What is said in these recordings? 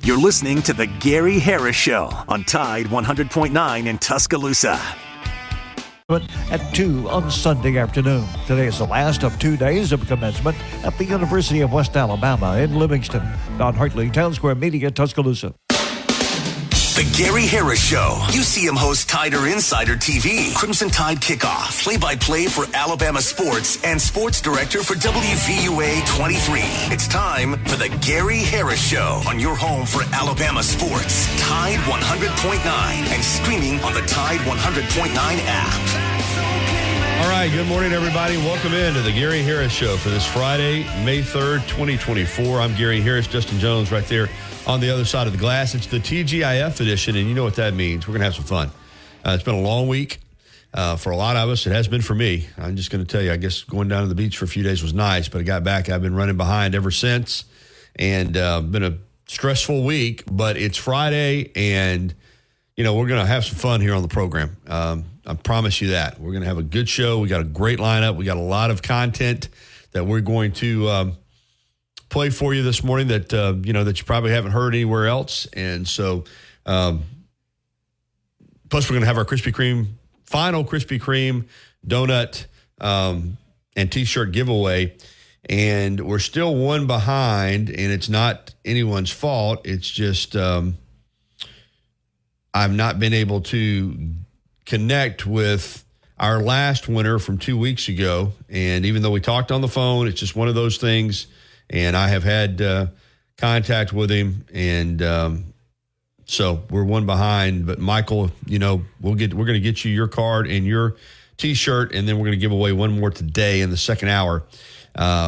You're listening to The Gary Harris Show on Tide 100.9 in Tuscaloosa. At 2 on Sunday afternoon. Today is the last of 2 days of commencement at the University of West Alabama in Livingston. Don Hartley, Town Square Media, Tuscaloosa. The Gary Harris Show. UCM host Tider Insider TV. Crimson Tide Kickoff. Play-by-play for Alabama sports and sports director for WVUA 23. It's time for the Gary Harris Show on your home for Alabama sports. Tide 100.9 and streaming on the Tide 100.9 app. All right, good morning, everybody. Welcome into the Gary Harris Show for this Friday, May 3rd, 2024. I'm Gary Harris, Justin Jones right there on the other side of the glass. It's the TGIF edition, and you know what that means. We're going to have some fun. It's been a long week for a lot of us. It has been for me. I'm just going to tell you, I guess going down to the beach for a few days was nice, but I got back. I've been running behind ever since, and been a stressful week, but it's Friday, and, you know, we're going to have some fun here on the program. I promise you that. We're going to have a good show. We got a great lineup. We got a lot of content that we're going to play for you this morning that that you probably haven't heard anywhere else. And so plus we're going to have our final Krispy Kreme donut and t-shirt giveaway, and we're still one behind, and it's not anyone's fault. It's just I've not been able to connect with our last winner from 2 weeks ago, and even though we talked on the phone, it's just one of those things. And I have had contact with him, and so we're one behind. But Michael, you know, we're going to get you your card and your T-shirt, and then we're going to give away one more today in the second hour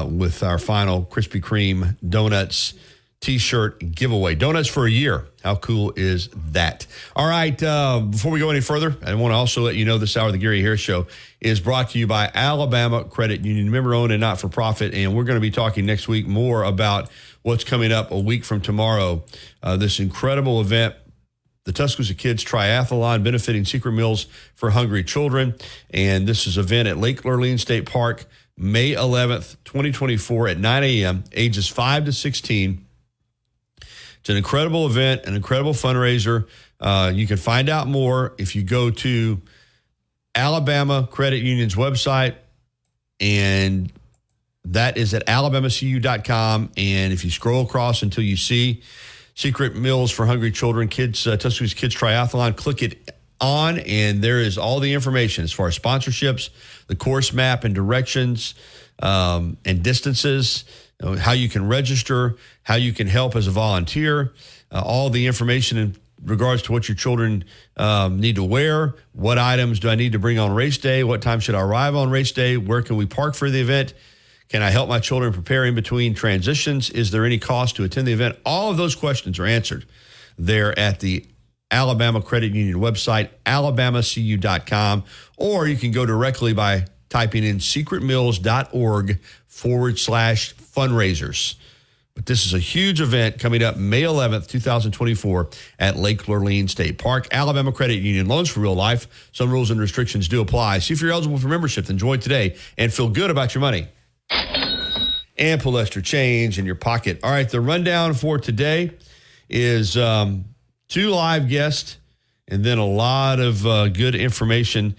with our final Krispy Kreme Donuts T-shirt giveaway. Donuts for a year. How cool is that? All right, before we go any further, I want to also let you know this hour of the Gary Harris Show is brought to you by Alabama Credit Union, member-owned and not-for-profit, and we're going to be talking next week more about what's coming up a week from tomorrow. This incredible event, the Tuscaloosa Kids Triathlon, benefiting Secret Meals for Hungry Children, and this is an event at Lake Lurleen State Park, May 11th, 2024 at 9 a.m., ages 5 to 16. It's an incredible event, an incredible fundraiser. You can find out more if you go to Alabama Credit Union's website, and that is at alabamacu.com. And if you scroll across until you see Secret Meals for Hungry Children, Tuscaloosa Kids Triathlon, click it on, and there is all the information as far as sponsorships, the course map and directions, and distances, how you can register, how you can help as a volunteer, all the information in regards to what your children need to wear, what items do I need to bring on race day, what time should I arrive on race day, where can we park for the event, can I help my children prepare in between transitions, is there any cost to attend the event? All of those questions are answered there at the Alabama Credit Union website, alabamacu.com, or you can go directly by typing in secretmills.org/fundraisers. But this is a huge event coming up May 11th, 2024 at Lake Lurleen State Park. Alabama Credit Union, loans for real life. Some rules and restrictions do apply. See if you're eligible for membership, then join today and feel good about your money. Ample extra change in your pocket. All right, the rundown for today is 2 live guests and then a lot of good information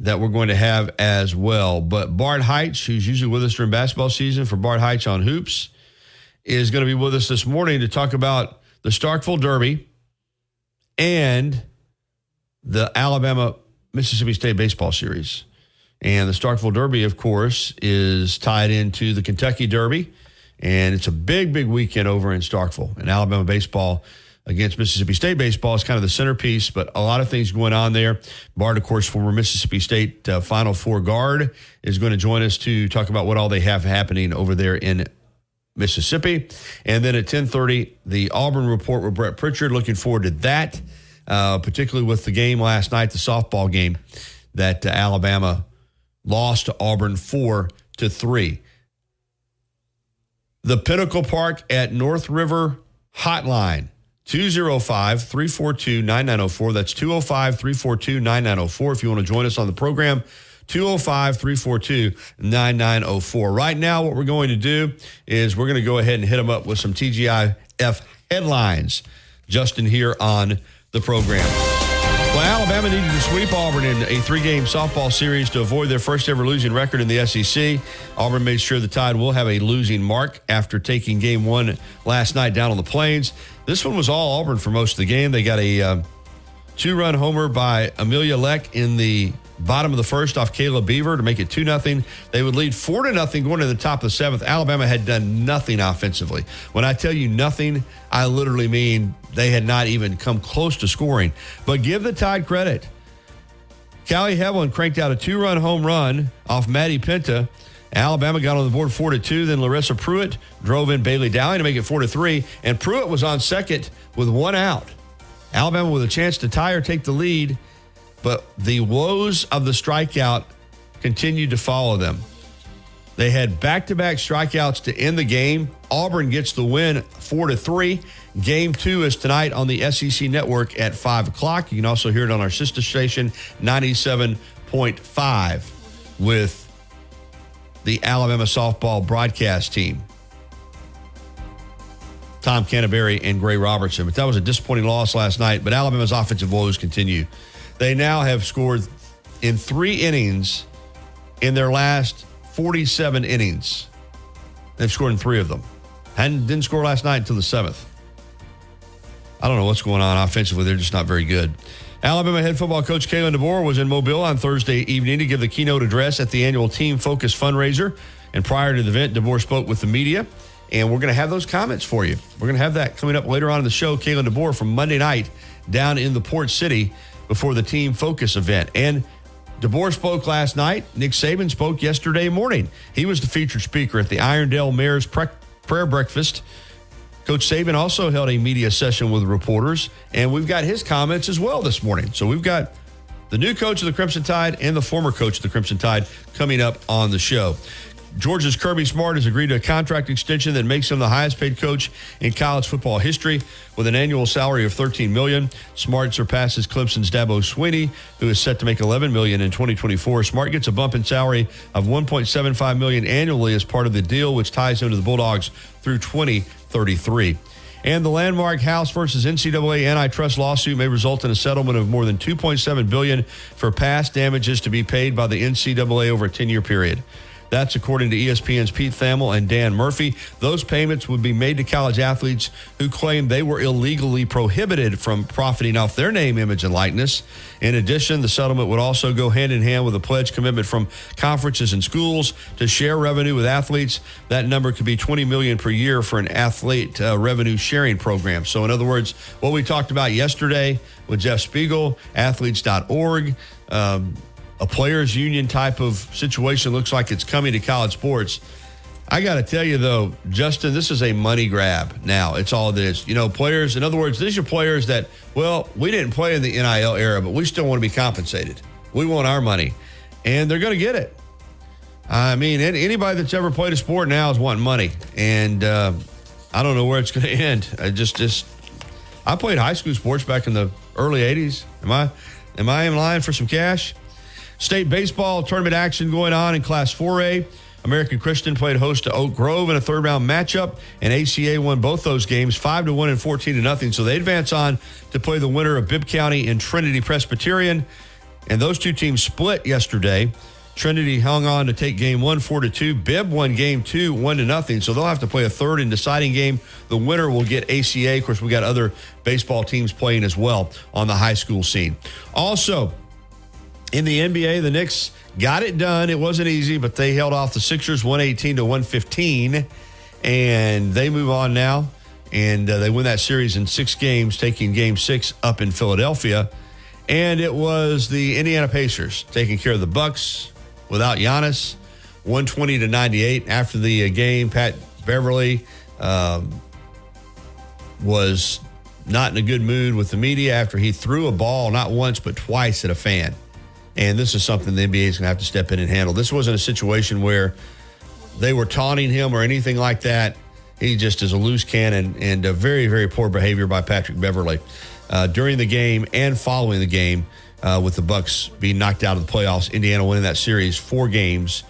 that we're going to have as well. But Bart Heitch, who's usually with us during basketball season for Bart Heitch on Hoops, is going to be with us this morning to talk about the Starkville Derby and the Alabama-Mississippi State baseball series. And the Starkville Derby, of course, is tied into the Kentucky Derby, and it's a big, big weekend over in Starkville. And Alabama baseball against Mississippi State baseball is kind of the centerpiece, but a lot of things going on there. Bart, of course, former Mississippi State Final Four guard, is going to join us to talk about what all they have happening over there in Mississippi. And then at 10:30, the Auburn Report with Brett Pritchard. Looking forward to that, particularly with the game last night, the softball game that Alabama lost to Auburn 4-3. The Pinnacle Park at North River Hotline, 205-342-9904. That's 205-342-9904 if you want to join us on the program. 205-342-9904. Right now, what we're going to do is we're going to go ahead and hit them up with some TGIF headlines. Justin here on the program. Well, Alabama needed to sweep Auburn in a 3-game softball series to avoid their first ever losing record in the SEC. Auburn made sure the Tide will have a losing mark after taking game 1 last night down on the Plains. This one was all Auburn for most of the game. They got a 2-run homer by Amelia Leck in the bottom of the first off Caleb Beaver to make it 2-0. They would lead 4-0 going to the top of the 7th. Alabama had done nothing offensively. When I tell you nothing, I literally mean they had not even come close to scoring. But give the Tide credit. Callie Hevelin cranked out a 2-run home run off Maddie Penta. Alabama got on the board 4-2. Then Larissa Pruitt drove in Bailey Dowling to make it 4-3. And Pruitt was on second with 1 out. Alabama with a chance to tie or take the lead. But the woes of the strikeout continued to follow them. They had back-to-back strikeouts to end the game. Auburn gets the win 4-3. Game 2 is tonight on the SEC Network at 5 o'clock. You can also hear it on our sister station, 97.5, with the Alabama softball broadcast team. Tom Canterbury and Gray Robertson. But that was a disappointing loss last night. But Alabama's offensive woes continue. They now have scored in 3 innings in their last 47 innings. They've scored in 3 of them. Didn't score last night until the 7th. I don't know what's going on offensively. They're just not very good. Alabama head football coach Kalen DeBoer was in Mobile on Thursday evening to give the keynote address at the annual Team Focus fundraiser. And prior to the event, DeBoer spoke with the media. And we're going to have those comments for you. We're going to have that coming up later on in the show. Kalen DeBoer from Monday night down in the Port City before the Team Focus event. And DeBoer spoke last night. Nick Saban spoke yesterday morning. He was the featured speaker at the Irondale Mayor's prayer breakfast. Coach Saban also held a media session with reporters, and we've got his comments as well this morning. So we've got the new coach of the Crimson Tide and the former coach of the Crimson Tide coming up on the show. Georgia's Kirby Smart has agreed to a contract extension that makes him the highest paid coach in college football history with an annual salary of $13 million. Smart surpasses Clemson's Dabo Swinney, who is set to make $11 million in 2024. Smart gets a bump in salary of $1.75 million annually as part of the deal, which ties him to the Bulldogs through 2033. And the landmark House versus NCAA antitrust lawsuit may result in a settlement of more than $2.7 billion for past damages to be paid by the NCAA over a 10-year period. That's according to ESPN's Pete Thamel and Dan Murphy. Those payments would be made to college athletes who claim they were illegally prohibited from profiting off their name, image, and likeness. In addition, the settlement would also go hand in hand with a pledge commitment from conferences and schools to share revenue with athletes. That number could be $20 million per year for an athlete revenue sharing program. So in other words, what we talked about yesterday with Jeff Spiegel, athletes.org, a players union type of situation looks like it's coming to college sports. I got to tell you, though, Justin, this is a money grab now. It's all this. You know, players, in other words, these are players that, well, we didn't play in the NIL era, but we still want to be compensated. We want our money. And they're going to get it. I mean, anybody that's ever played a sport now is wanting money. And I don't know where it's going to end. I played high school sports back in the early 80s. Am I in line for some cash? State baseball tournament action going on in Class 4A. American Christian played host to Oak Grove in a third-round matchup, and ACA won both those games 5-1 and 14-0. So they advance on to play the winner of Bibb County and Trinity Presbyterian. And those two teams split yesterday. Trinity hung on to take game 1 4-2. Bibb won game 2 1-0. So they'll have to play a third and deciding game. The winner will get ACA. Of course, we got other baseball teams playing as well on the high school scene. Also, in the NBA, the Knicks got it done. It wasn't easy, but they held off the Sixers 118-115, and they move on now. And they win that series in 6 games, taking game 6 up in Philadelphia. And it was the Indiana Pacers taking care of the Bucks without Giannis, 120-98. After the game, Pat Beverly was not in a good mood with the media after he threw a ball not once but twice at a fan. And this is something the NBA is going to have to step in and handle. This wasn't a situation where they were taunting him or anything like that. He just is a loose cannon, and a very, very poor behavior by Patrick Beverly during the game and following the game with the Bucks being knocked out of the playoffs. Indiana winning that series 4-2.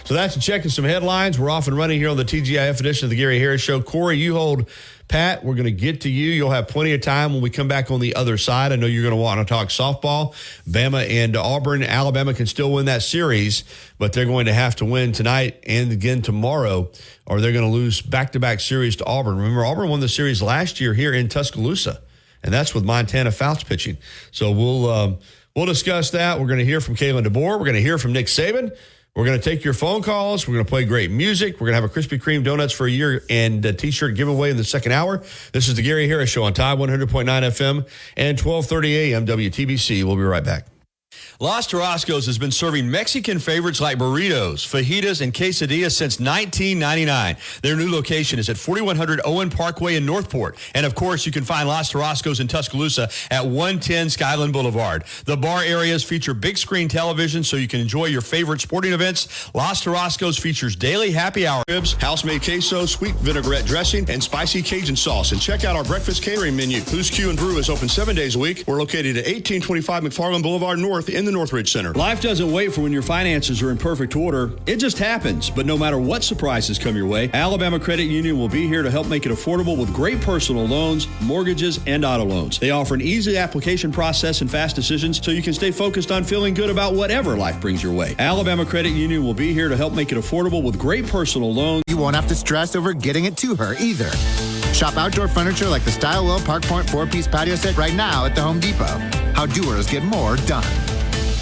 So that's a check of some headlines. We're off and running here on the TGIF edition of the Gary Harris Show. Corey, you hold Pat, we're going to get to you. You'll have plenty of time when we come back on the other side. I know you're going to want to talk softball. Bama and Auburn. Alabama can still win that series, but they're going to have to win tonight and again tomorrow, or they're going to lose back-to-back series to Auburn. Remember, Auburn won the series last year here in Tuscaloosa, and that's with Montana Fouts pitching. So we'll discuss that. We're going to hear from Kalen DeBoer. We're going to hear from Nick Saban. We're going to take your phone calls. We're going to play great music. We're going to have a Krispy Kreme Donuts for a year and a T-shirt giveaway in the second hour. This is the Gary Harris Show on Tide 100.9 FM and 1230 AM WTBC. We'll be right back. Los Tarascos has been serving Mexican favorites like burritos, fajitas, and quesadillas since 1999. Their new location is at 4100 Owen Parkway in Northport. And, of course, you can find Los Tarascos in Tuscaloosa at 110 Skyland Boulevard. The bar areas feature big screen television so you can enjoy your favorite sporting events. Los Tarascos features daily happy hour ribs, house-made queso, sweet vinaigrette dressing, and spicy Cajun sauce. And check out our breakfast catering menu. Blues Q and Brew is open 7 days a week. We're located at 1825 McFarland Boulevard North in the Northridge Center. Life doesn't wait for when your finances are in perfect order. It just happens. But no matter what surprises come your way, Alabama Credit Union will be here to help make it affordable with great personal loans, mortgages, and auto loans. They offer an easy application process and fast decisions so you can stay focused on feeling good about whatever life brings your way. Alabama Credit Union will be here to help make it affordable with great personal loans. You won't have to stress over getting it to her either. Shop outdoor furniture like the Style Well Park Point 4-piece patio set right now at the Home Depot. How doers get more done.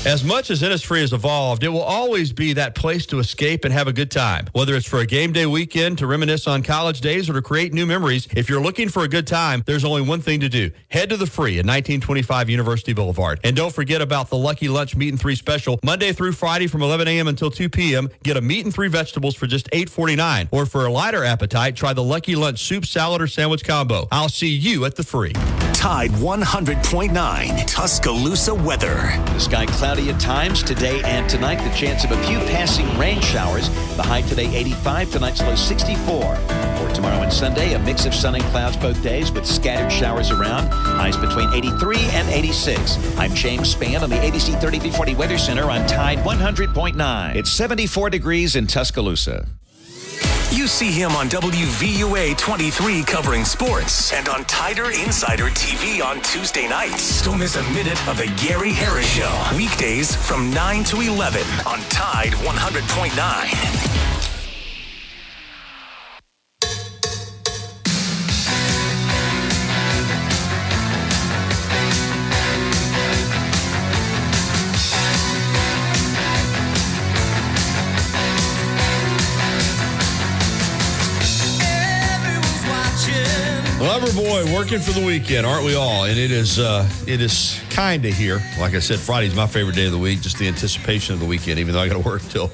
As much as Innisfree has evolved, it will always be that place to escape and have a good time. Whether it's for a game day weekend, to reminisce on college days, or to create new memories, if you're looking for a good time, there's only one thing to do. Head to the Free at 1925 University Boulevard. And don't forget about the Lucky Lunch Meat and 3 special. Monday through Friday from 11 a.m. until 2 p.m. Get a meat and 3 vegetables for just $8.49. Or for a lighter appetite, try the Lucky Lunch soup, salad, or sandwich combo. I'll see you at the Free. Tide 100.9 Tuscaloosa weather. The sky cloudy at times today and tonight. The chance of a few passing rain showers. The high today 85, tonight's low 64. For tomorrow and Sunday, a mix of sun and clouds both days with scattered showers around. Highs between 83 and 86. I'm James Spann on the ABC 3340 Weather Center on Tide 100.9. It's 74 degrees in Tuscaloosa. You see him on WVUA 23 covering sports and on Tider Insider TV on Tuesday nights. Don't miss a minute of the Gary Harris Show. Weekdays from 9 to 11 on Tide 100.9. Loverboy working for the weekend, aren't we all? And it is kind of here. Like I said, Friday's my favorite day of the week, just the anticipation of the weekend, even though I got to work till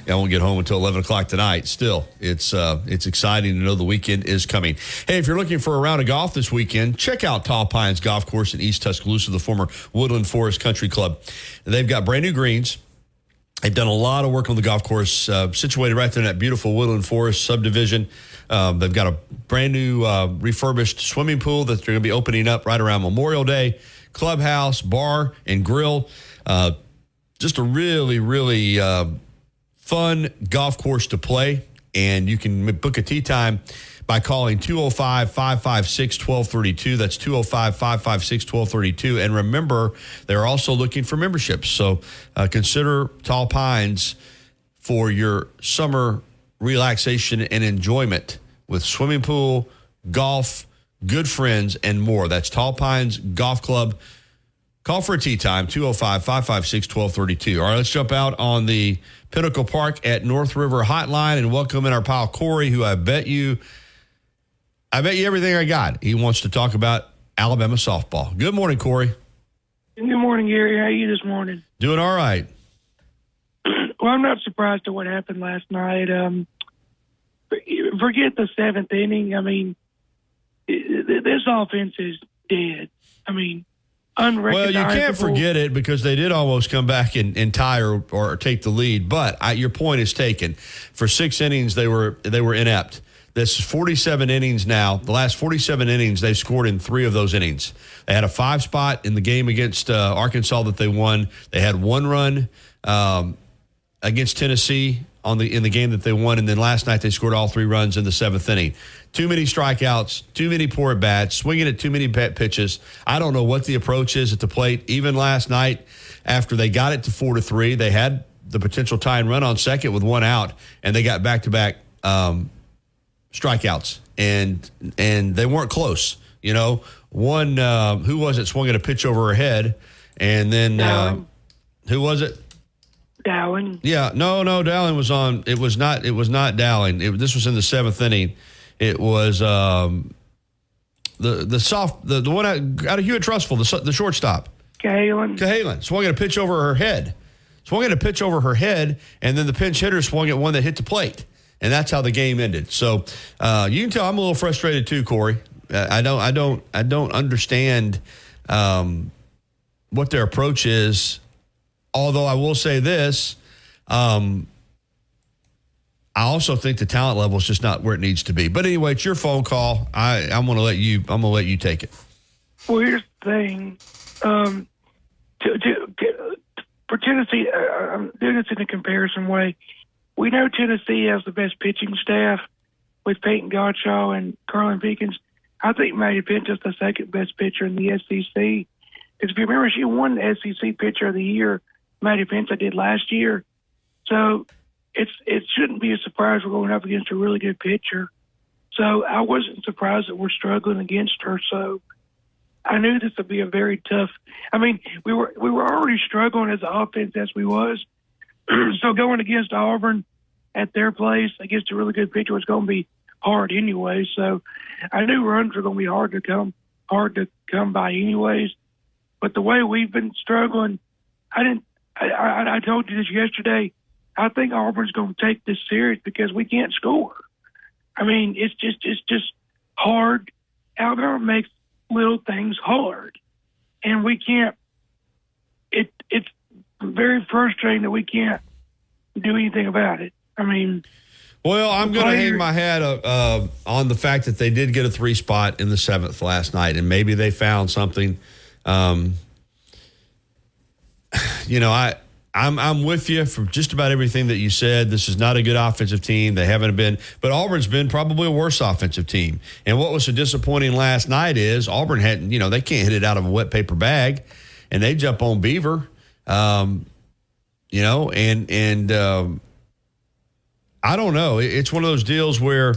I won't get home until 11 o'clock tonight. Still, it's exciting to know the weekend is coming. Hey, if you're looking for a round of golf this weekend, check out Tall Pines Golf Course in East Tuscaloosa, the former Woodland Forest Country Club. They've got brand new greens. They've done a lot of work on the golf course, situated right there in that beautiful Woodland Forest subdivision. They've got a brand new refurbished swimming pool that they're going to be opening up right around Memorial Day. Clubhouse, bar, and grill. Just a really, really fun golf course to play. And you can book a tee time by calling 205-556-1232. That's 205-556-1232. And remember, they're also looking for memberships. So consider Tall Pines for your summer relaxation and enjoyment with swimming pool, golf, good friends, and more. That's Tall Pines Golf Club. Call for a tee time, 205-556-1232. All right, let's jump out on the Pinnacle Park at North River Hotline and welcome in our pal Corey, who I bet you everything I got. He wants to talk about Alabama softball. Good morning, Corey. Good morning, Gary. How are you this morning? Doing all right. Well, I'm not surprised at what happened last night. Forget the seventh inning. I mean, this offense is dead. I mean, unrecognizable. Well, you can't forget it because they did almost come back and tie or take the lead. But your point is taken. For 6 innings, they were inept. This is 47 innings now. The last 47 innings, they've scored in 3 of those innings. They had a 5 spot in the game against Arkansas that they won. They had 1 run against Tennessee in the game that they won, and then last night they scored all 3 runs in the 7th inning. Too many strikeouts, too many poor at-bats, swinging at too many pitches. I don't know what the approach is at the plate. Even last night, after they got it to 4-3, they had the potential tying run on second with 1 out, and they got back-to-back strikeouts, and they weren't close. You know, one who was it swung at a pitch over her head, and then who was it? Dowling. Yeah, no, Dowling was on. It was not Dowling. This was in the 7th inning. It was the one out of Hewitt Trustful, the shortstop. Cahalan swung at a pitch over her head. And then the pinch hitter swung at one that hit the plate, and that's how the game ended. So you can tell I'm a little frustrated too, Corey. I don't understand what their approach is. Although I will say this, I also think the talent level is just not where it needs to be. But anyway, it's your phone call. I'm going to let you take it. Well, here's the thing. For Tennessee, I'm doing this in a comparison way. We know Tennessee has the best pitching staff with Peyton Gottschall and Carlin Pickens. I think Maddie Pinta's the second best pitcher in the SEC. Because if you remember, she won the SEC Pitcher of the Year. Maddie Pinta did last year. So it shouldn't be a surprise we're going up against a really good pitcher. So I wasn't surprised that we're struggling against her. So I knew this would be a very tough. I mean, we were already struggling as an offense as we was. So going against Auburn at their place against a really good pitcher was going to be hard anyway. So I knew runs were going to be hard to come by anyways. But the way we've been struggling, I told you this yesterday. I think Auburn's going to take this serious because we can't score. I mean, it's just hard. Alabama makes little things hard, and we can't. It's very frustrating that we can't do anything about it. I mean, well, I'm going to hang my hat on the fact that they did get a 3 spot in the 7th last night, and maybe they found something. I'm with you for just about everything that you said. This is not a good offensive team. They haven't been, but Auburn's been probably a worse offensive team. And what was so disappointing last night is Auburn had, they can't hit it out of a wet paper bag, and they jump on Beaver, and I don't know. It's one of those deals where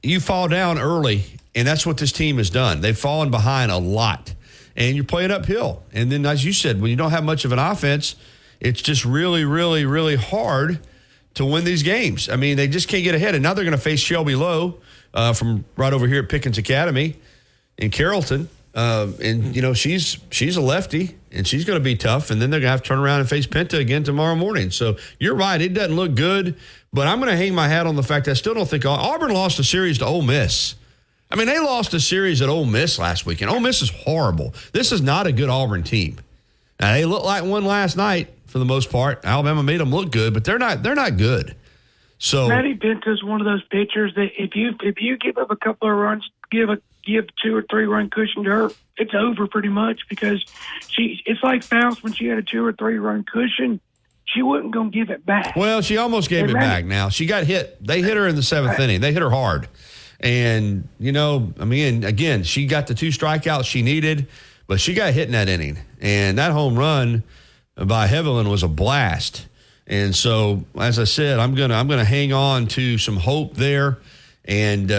you fall down early, and that's what this team has done. They've fallen behind a lot. And you're playing uphill. And then, as you said, when you don't have much of an offense, it's just really, really, really hard to win these games. I mean, they just can't get ahead. And now they're going to face Shelby Lowe from right over here at Pickens Academy in Carrollton. She's a lefty, and she's going to be tough. And then they're going to have to turn around and face Pinta again tomorrow morning. So you're right. It doesn't look good. But I'm going to hang my hat on the fact that I still don't think Auburn lost a series to Ole Miss. I mean, they lost a series at Ole Miss last week, and Ole Miss is horrible. This is not a good Auburn team. Now, they look like one last night for the most part. Alabama made them look good, but they're not good. So Maddie Pinta is one of those pitchers that if you give up a couple of runs, give 2 or 3 run cushion to her, it's over pretty much because it's like Faust when she had a 2 or 3 run cushion. She wasn't going to give it back. Well, she almost gave it back now. She got hit. They hit her in the 7th inning. They hit her hard. And, again, she got the 2 strikeouts she needed, but she got hit in that inning. And that home run by Hevelin was a blast. And so, as I said, I'm gonna hang on to some hope there. And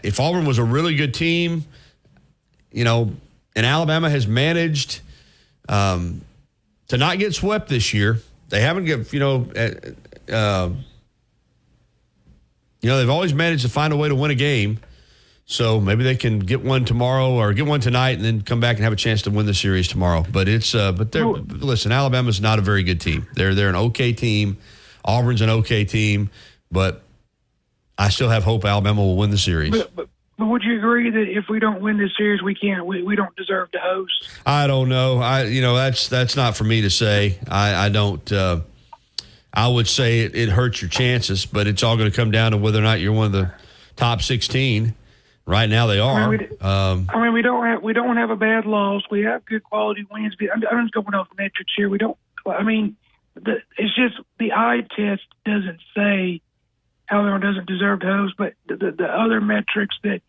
if Auburn was a really good team, and Alabama has managed to not get swept this year, they haven't they've always managed to find a way to win a game. So maybe they can get one tomorrow or get one tonight and then come back and have a chance to win the series tomorrow. But listen, Alabama's not a very good team. They're an okay team. Auburn's an okay team, but I still have hope Alabama will win the series. But would you agree that if we don't win this series, we don't deserve to host? I don't know. That's not for me to say. I don't. I would say it hurts your chances, but it's all going to come down to whether or not you're one of the top 16. Right now they are. We don't have a bad loss. We have good quality wins. I'm just going off metrics here. We don't. I mean, it's just the eye test doesn't say Alabama doesn't deserve to host, but the other metrics that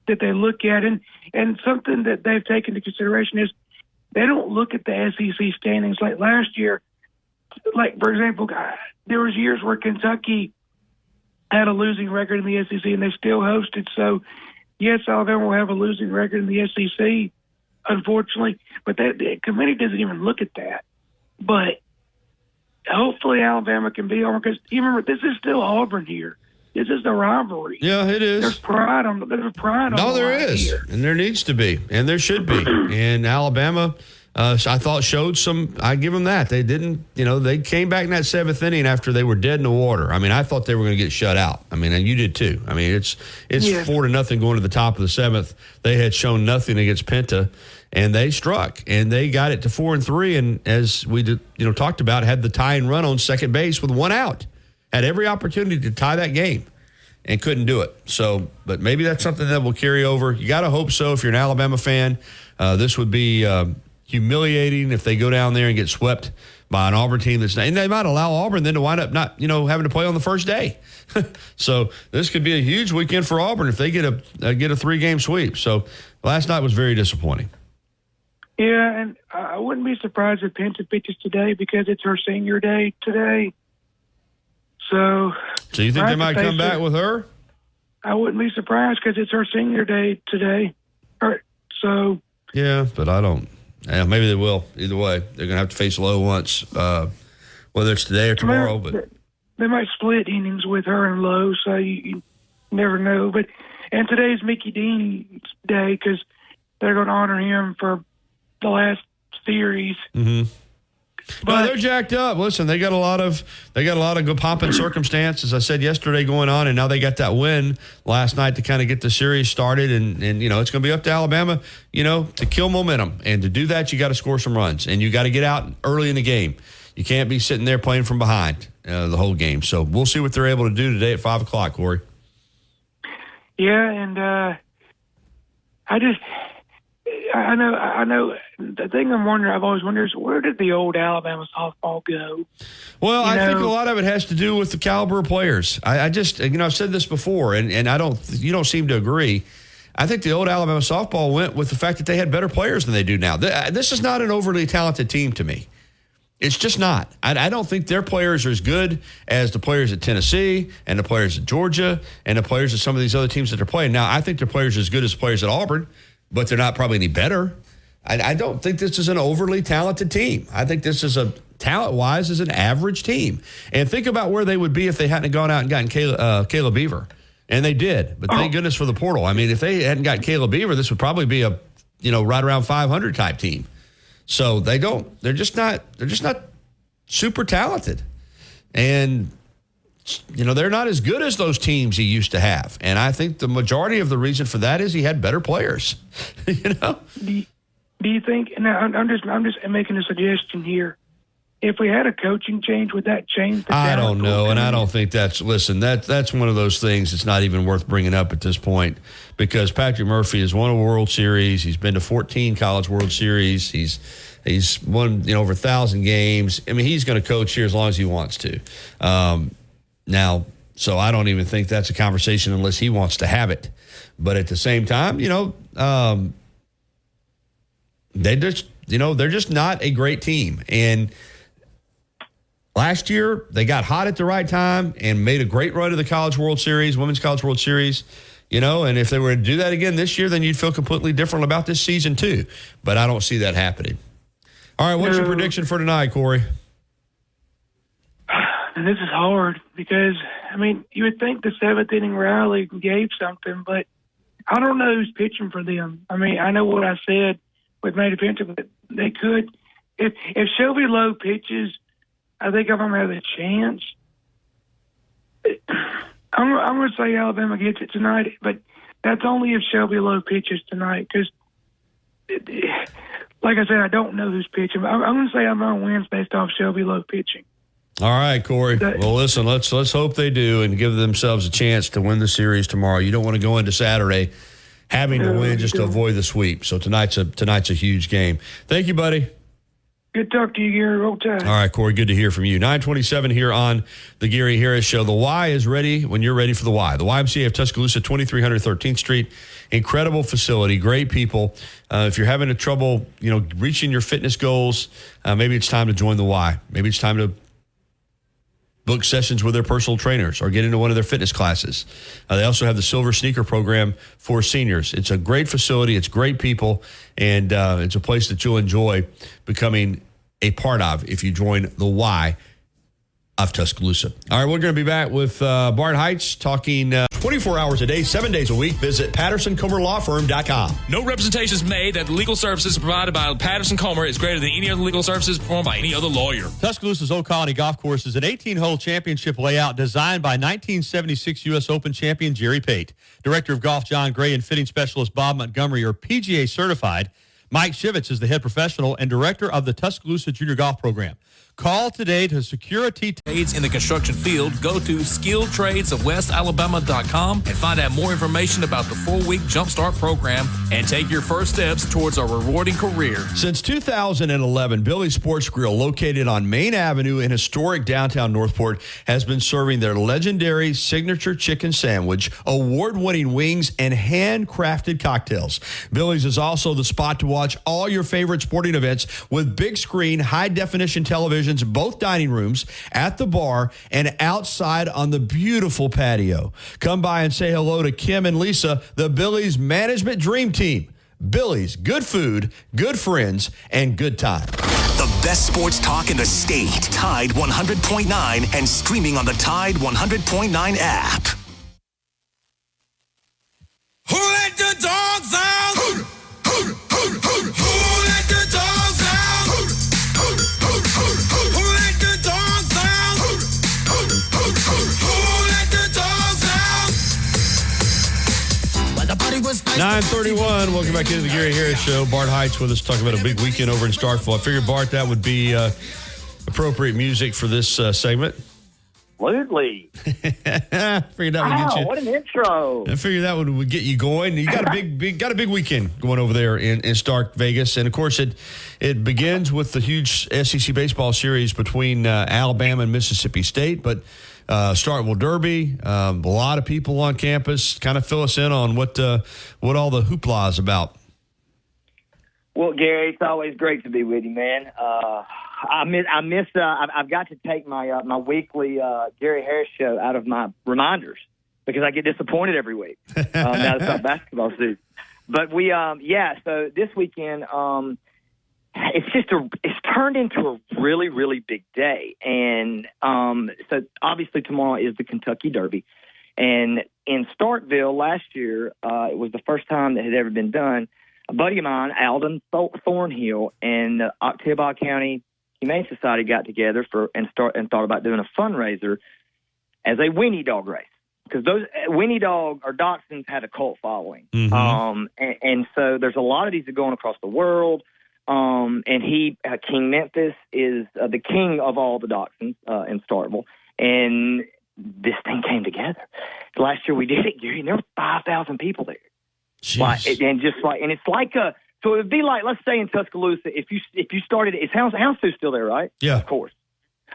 they look at, and something that they've taken into consideration is they don't look at the SEC standings like last year. Like, for example, there was years where Kentucky had a losing record in the SEC and they still hosted. So, yes, Alabama will have a losing record in the SEC, unfortunately, but the committee doesn't even look at that. But hopefully Alabama can be on, because you remember, this is still Auburn here. This is the rivalry. Yeah, it is. There's pride on. No, there is, here. And there needs to be, and there should be. And Alabama, I thought showed some. I give them that. They didn't. They came back in that seventh inning after they were dead in the water. I mean, I thought they were going to get shut out. I mean, and you did too. I mean, it's 4-0 going to the top of the seventh. They had shown nothing against Penta, and they struck, and they got it to 4-3. And as we did, talked about, had the tying run on second base with one out. Had every opportunity to tie that game and couldn't do it. So, but maybe that's something that will carry over. You got to hope so if you're an Alabama fan. This would be humiliating if they go down there and get swept by an Auburn team and they might allow Auburn then to wind up not, having to play on the first day. So this could be a huge weekend for Auburn if they get a 3-game sweep. So last night was very disappointing. Yeah, and I wouldn't be surprised if Penta pitches today because it's her senior day today. So you think they might come back with her? I wouldn't be surprised because it's her senior day today. So yeah, but I don't. Yeah, maybe they will. Either way, they're going to have to face Lowe once, whether it's today or tomorrow. But they might split innings with her and Lowe, so you never know. And today's Mickey Dean's day because they're going to honor him for the last series. Mm-hmm. But they're jacked up. Listen, they got a lot of good popping circumstance, as I said yesterday, going on, and now they got that win last night to kind of get the series started. And it's going to be up to Alabama, to kill momentum. And to do that, you got to score some runs, and you got to get out early in the game. You can't be sitting there playing from behind the whole game. So we'll see what they're able to do today at 5:00, Corey. Yeah, and I know. The thing I've always wondered is where did the old Alabama softball go? Well, I think a lot of it has to do with the caliber of players. I just, I've said this before, and you don't seem to agree. I think the old Alabama softball went with the fact that they had better players than they do now. This is not an overly talented team to me. It's just not. I don't think their players are as good as the players at Tennessee and the players at Georgia and the players at some of these other teams that they're playing. Now, I think their players are as good as the players at Auburn, but they're not probably any better. I don't think this is an overly talented team. I think this is talent-wise, is an average team. And think about where they would be if they hadn't gone out and gotten Caleb Beaver. And they did, but thank goodness for the portal. I mean, if they hadn't got Caleb Beaver, this would probably be a, right around 500 type team. So they're just not super talented. And, they're not as good as those teams he used to have. And I think the majority of the reason for that is he had better players, Do you think? And I'm just making a suggestion here. If we had a coaching change, would that change the I don't know, and I don't think that's one of those things that's not even worth bringing up at this point, because Patrick Murphy has won a World Series. He's been to 14 College World Series. He's won over 1,000 games. I mean, he's going to coach here as long as he wants to. Now, so I don't even think that's a conversation unless he wants to have it. But at the same time, they're just not a great team. And last year, they got hot at the right time and made a great run to the College World Series, Women's College World Series, and if they were to do that again this year, then you'd feel completely different about this season too. But I don't see that happening. All right, what's your prediction for tonight, Corey? And this is hard because, you would think the seventh inning rally gave something, but I don't know who's pitching for them. I know what I said with Maida Penta, but they could. If Shelby Lowe pitches, I think I'm going to have a chance. I'm going to say Alabama gets it tonight, but that's only if Shelby Lowe pitches tonight because, like I said, I don't know who's pitching. I'm going to say Alabama wins based off Shelby Lowe pitching. All right, Corey. Well, listen, let's hope they do and give themselves a chance to win the series tomorrow. You don't want to go into Saturday having to win just to avoid the sweep. So tonight's a huge game. Thank you, buddy. Good talk to you, Gary. Roll Tide. All right, Corey, good to hear from you. 9:27 here on the Gary Harris Show. The Y is ready when you're ready for the Y. The YMCA of Tuscaloosa, 2300 13th Street. Incredible facility, great people. If you're having trouble, reaching your fitness goals, maybe it's time to join the Y. Maybe it's time to book sessions with their personal trainers or get into one of their fitness classes. They also have the Silver Sneaker Program for seniors. It's a great facility. It's great people, and it's a place that you'll enjoy becoming a part of if you join the Y of Tuscaloosa. All right, we're going to be back with Bart Heights talking 24 hours a day, 7 days a week. Visit PattersonComerLawFirm.com. No representations made that the legal services provided by Patterson Comer is greater than any other legal services performed by any other lawyer. Tuscaloosa's Old Colony Golf Course is an 18-hole championship layout designed by 1976 U.S. Open champion Jerry Pate. Director of Golf John Gray and fitting specialist Bob Montgomery are PGA certified. Mike Shivitz is the head professional and director of the Tuscaloosa Junior Golf Program. Call today to secure a tee. Trades in the construction field. Go to skilltradesofwestalabama.com and find out more information about the 4-week Jumpstart program and take your first steps towards a rewarding career. Since 2011, Billy's Sports Grill, located on Main Avenue in historic downtown Northport, has been serving their legendary signature chicken sandwich, award-winning wings, and handcrafted cocktails. Billy's is also the spot to watch all your favorite sporting events with big screen, high-definition television, both dining rooms, at the bar, and outside on the beautiful patio. Come by and say hello to Kim and Lisa, the Billy's Management Dream Team. Billy's, good food, good friends, and good time. The best sports talk in the state. Tide 100.9 and streaming on the Tide 100.9 app. Who let the dogs out? Who let the dogs out? Who let the dogs out? Who let the dogs out? But the party was 9:31. Welcome back into the Gary Harris Show. Bart Heights with us talking about a big weekend over in Starkville. I figured, Bart, that would be appropriate music for this segment. Absolutely. Figured that would get you. What an intro! I figured that would get you going. You got a big weekend going over there in Stark Vegas, and of course it begins with the huge SEC baseball series between Alabama and Mississippi State. But Starkville Derby, a lot of people on campus. Kind of fill us in on what all the hoopla is about. Well, Gary, it's always great to be with you, man. I've got to take my my weekly Gary Harris Show out of my reminders because I get disappointed every week. Now it's not basketball season, but so this weekend, it's turned into a really, really big day, and so obviously tomorrow is the Kentucky Derby, and in Starkville last year, it was the first time that had ever been done. A buddy of mine, Alden Thornhill, and the Oktibbeha County Humane Society got together and thought about doing a fundraiser as a weenie dog race, because those weenie dog or dachshunds have a cult following, and so there's a lot of these that are going across the world. And King Memphis is the king of all the dachshunds in Starkville, and this thing came together. Last year we did it, Gary, and there were 5,000 people there. And it's like so it would be like, let's say in Tuscaloosa, if you started, it's Houndstooth still there, right? Yeah. Of course.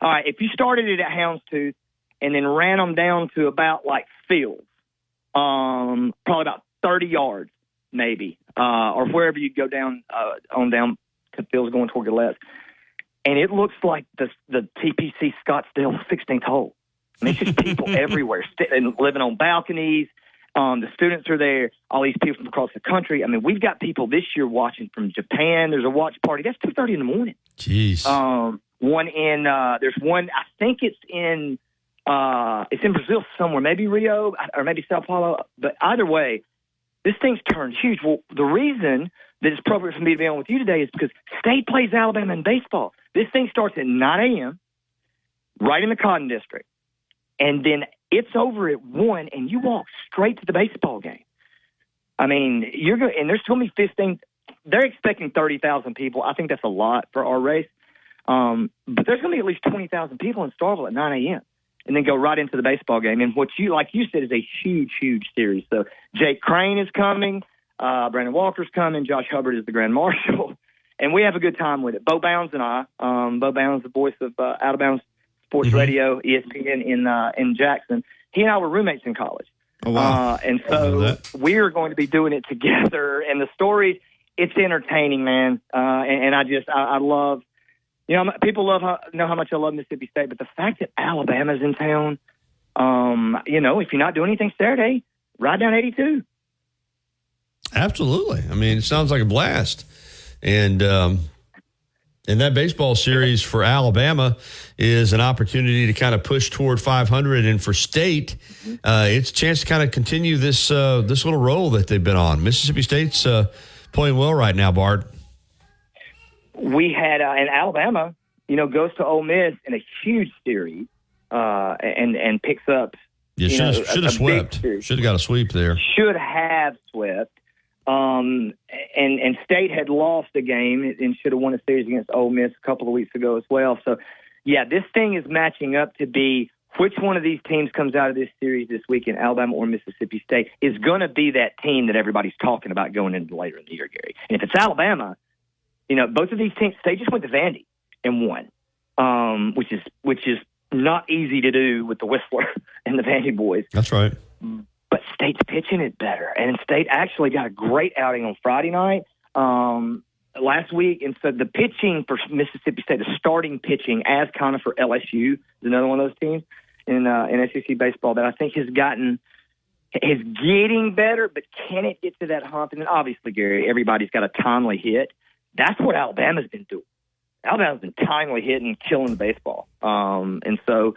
All right, if you started it at Houndstooth and then ran them down to about like Fields, probably about 30 yards maybe, or wherever you go down down to Fields going toward Gillette, and it looks like the TPC Scottsdale 16th hole. I mean, it's just people everywhere and living on balconies. The students are there, all these people from across the country. I mean, we've got people this year watching from Japan. There's a watch party. That's 2:30 in the morning. Jeez. There's one, I think it's in Brazil somewhere, maybe Rio or maybe Sao Paulo. But either way, this thing's turned huge. Well, the reason that it's appropriate for me to be on with you today is because State plays Alabama in baseball. This thing starts at 9 a.m. right in the Cotton District. And then it's over at 1, and you walk straight to the baseball game. I mean, and there's going to be 15. They're expecting 30,000 people. I think that's a lot for our race. But there's going to be at least 20,000 people in Starkville at 9 a.m. and then go right into the baseball game. And what like you said, is a huge, huge series. So Jake Crane is coming. Brandon Walker's coming. Josh Hubbard is the Grand Marshal. and we have a good time with it. Bo Bounds and I, Bo Bounds, the voice of Out of Bounds Sports Radio, ESPN in Jackson. He and I were roommates in college. Oh, wow. And so we are going to be doing it together. And the stories, it's entertaining, man. And I love, people know how much I love Mississippi State, but the fact that Alabama's in town, if you're not doing anything Saturday, ride down 82. Absolutely. I mean, it sounds like a blast. And that baseball series for Alabama is an opportunity to kind of push toward 500. And for State, it's a chance to kind of continue this little roll that they've been on. Mississippi State's playing well right now, Bart. We had in Alabama, goes to Ole Miss in a huge series and picks up. Yeah, should have swept. Should have got a sweep there. Should have swept. And State had lost a game and should have won a series against Ole Miss a couple of weeks ago as well. So, yeah, this thing is matching up to be which one of these teams comes out of this series this weekend, Alabama or Mississippi State, is going to be that team that everybody's talking about going into later in the year, Gary. And if it's Alabama, both of these teams, they just went to Vandy and won, which is not easy to do with the Whistler and the Vandy boys. That's right. But State's pitching it better. And State actually got a great outing on Friday night last week. And so the pitching for Mississippi State, the starting pitching as kind of for LSU, is another one of those teams in SEC baseball that I think is getting better, but can it get to that hump? And then obviously, Gary, everybody's got a timely hit. That's what Alabama's been doing. Alabama's been timely hitting, killing the baseball. And so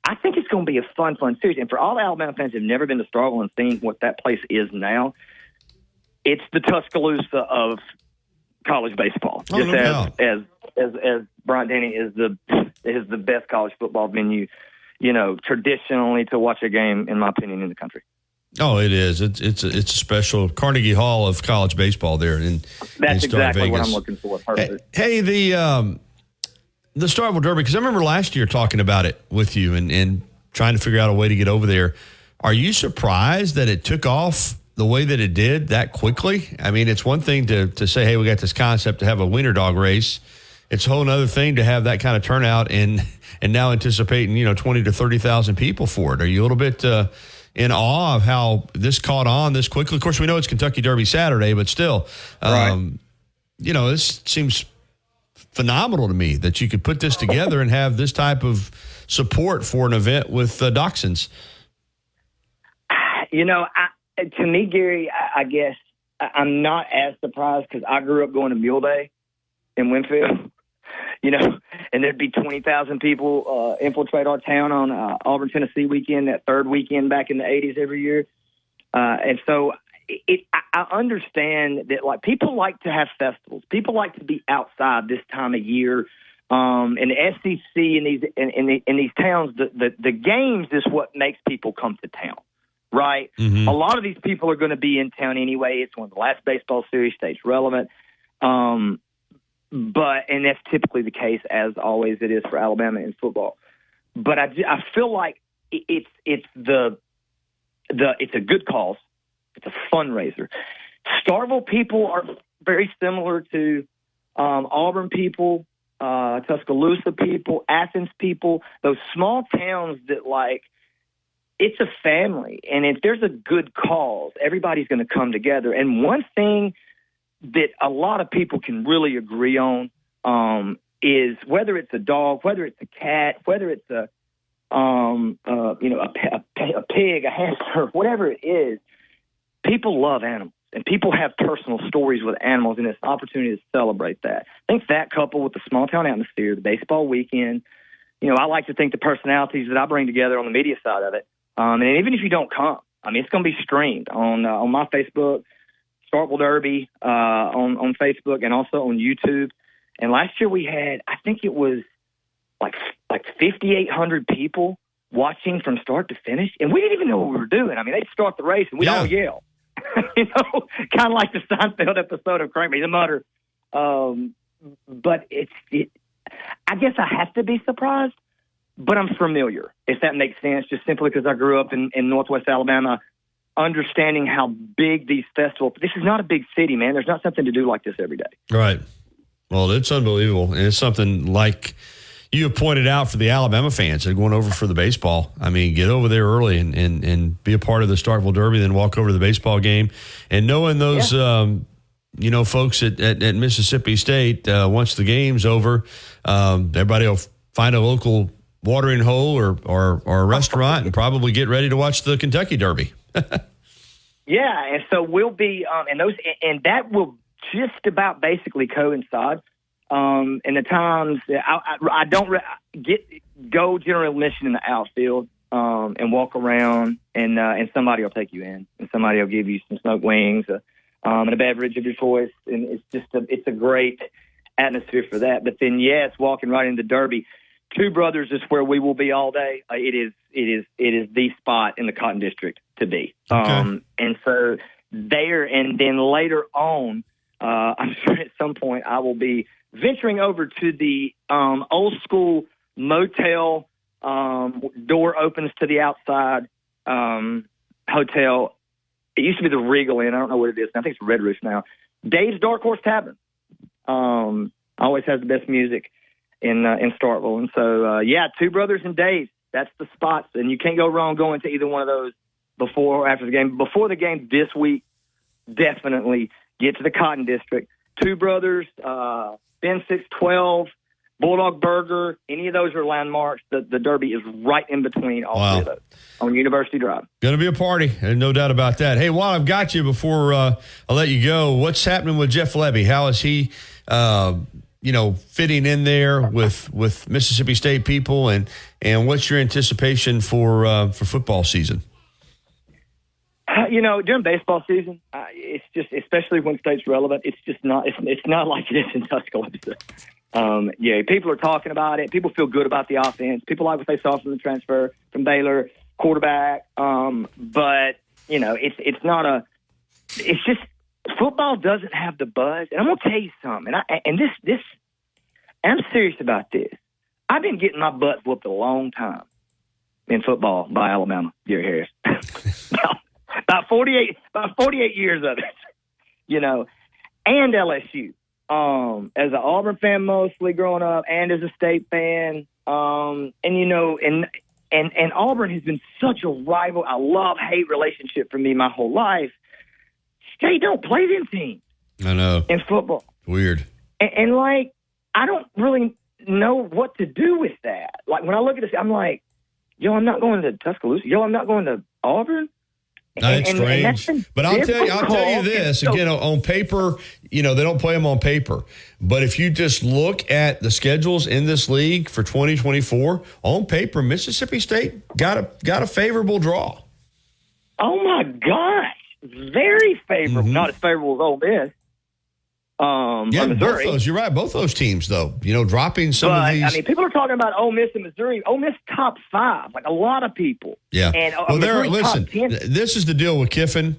I think it's going to be a fun series. And for all the Alabama fans who have never been to Starkville and seen what that place is now, it's the Tuscaloosa of college baseball. Oh, just as Bryant-Denny is the best college football venue, traditionally to watch a game, in my opinion, in the country. Oh, it is. It's a special Carnegie Hall of college baseball there in That's exactly Vegas. what I'm looking for. Perfect. Hey, the Starkville Derby, because I remember last year talking about it with you and trying to figure out a way to get over there. Are you surprised that it took off the way that it did that quickly? I mean, it's one thing to say, hey, we got this concept to have a wiener dog race. It's a whole other thing to have that kind of turnout and now anticipating, 20 to 30,000 people for it. Are you a little bit in awe of how this caught on this quickly? Of course, we know it's Kentucky Derby Saturday, but still, right. This seems phenomenal to me that you could put this together and have this type of support for an event with Dachshunds. To me, Gary, I guess I'm not as surprised because I grew up going to Mule Day in Winfield, and there'd be 20,000 people infiltrate our town on Auburn, Tennessee weekend, that third weekend back in the 80s every year. And so I understand that, people like to have festivals. People like to be outside this time of year. In the SEC in these towns, the games is what makes people come to town, right? Mm-hmm. A lot of these people are going to be in town anyway. It's one of the last baseball series, stays relevant. And that's typically the case, as always it is for Alabama in football. But I feel like it's a good cause. It's a fundraiser. Starkville people are very similar to Auburn people, Tuscaloosa people, Athens people, those small towns that it's a family. And if there's a good cause, everybody's going to come together. And one thing that a lot of people can really agree on is whether it's a dog, whether it's a cat, whether it's a pig, a hamster, whatever it is, people love animals. And people have personal stories with animals, and it's an opportunity to celebrate that. I think that coupled with the small-town atmosphere, the baseball weekend, I like to think the personalities that I bring together on the media side of it, and even if you don't come, it's going to be streamed on my Facebook, Starkville Derby on Facebook, and also on YouTube. And last year we had, I think it was like 5,800 people watching from start to finish, and we didn't even know what we were doing. They'd start the race, and we'd all yell. Kind of like the Seinfeld episode of Kramer, the mutter. But I guess I have to be surprised, but I'm familiar, if that makes sense, just simply because I grew up in Northwest Alabama, understanding how big these festivals. This is not a big city, man. There's not something to do like this every day. Right. Well, it's unbelievable, and it's something like you have pointed out for the Alabama fans that are going over for the baseball. I mean, get over there early and be a part of the Starkville Derby, then walk over to the baseball game. And knowing those, folks at Mississippi State, once the game's over, everybody will find a local watering hole or a restaurant and probably get ready to watch the Kentucky Derby. Yeah, and so we'll be and that will just about basically coincide. And the times I don't go general admission in the outfield and walk around, and somebody will take you in, and somebody will give you some smoked wings and a beverage of your choice, and it's just it's a great atmosphere for that. But then yes, walking right into Derby, Two Brothers is where we will be all day. It is the spot in the Cotton District to be. Okay. And so there, and then later on, I'm sure at some point I will be venturing over to the old school motel. Door opens to the outside hotel. It used to be the Regal Inn. I don't know what it is now. I think it's Red Roof now. Dave's Dark Horse Tavern. Always has the best music in Starkville. And so, Two Brothers and Dave's. That's the spots. And you can't go wrong going to either one of those before or after the game. Before the game this week, definitely get to the Cotton District. Two Brothers, Ben 612, Bulldog Burger, any of those are landmarks. The Derby is right in between all three of those on University Drive. Going to be a party, and no doubt about that. Hey, while I've got you, before I'll let you go, what's happening with Jeff Lebby? How is he, fitting in there with Mississippi State people, and what's your anticipation for football season? During baseball season, it's just, especially when state's relevant, it's just not. It's not like it is in Tuscaloosa. People are talking about it. People feel good about the offense. People like what they saw from the transfer from Baylor quarterback. But it's not a. It's just football doesn't have the buzz. And I'm gonna tell you something. And I'm serious about this. I've been getting my butt whooped a long time in football by Alabama, Gary Harris. About 48 years of it, and LSU. As an Auburn fan mostly growing up, and as a State fan, and Auburn has been such a rival. I love-hate relationship for me my whole life. State don't play them teams. I know. In football. Weird. And I don't really know what to do with that. Like, when I look at this, I'm like, I'm not going to Tuscaloosa. I'm not going to Auburn. That's strange. But I'll tell you this, again, on paper, they don't play them on paper. But if you just look at the schedules in this league for 2024, on paper, Mississippi State got a favorable draw. Oh, my gosh. Very favorable. Mm-hmm. Not as favorable as Ole Miss. Both those. You're right. Both those teams, though, dropping some of these. I mean, people are talking about Ole Miss and Missouri. Ole Miss top 5, like a lot of people. Yeah. And listen, this is the deal with Kiffin,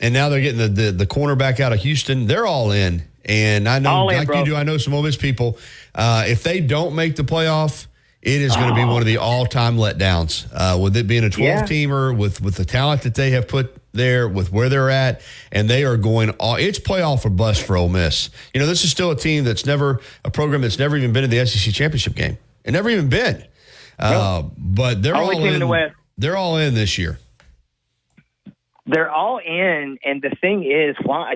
and now they're getting the cornerback out of Houston. They're all in, and I know, I know some Ole Miss people. If they don't make the playoff, it is going to be one of the all-time letdowns. With it being a 12-teamer, with the talent that they have put there, with where they're at, and they are going it's playoff or bust for Ole Miss. This is still a team that's never a program that's never even been in the SEC championship game. It never even been. But they're all in. They're all in this year. They're all in, and the thing is, why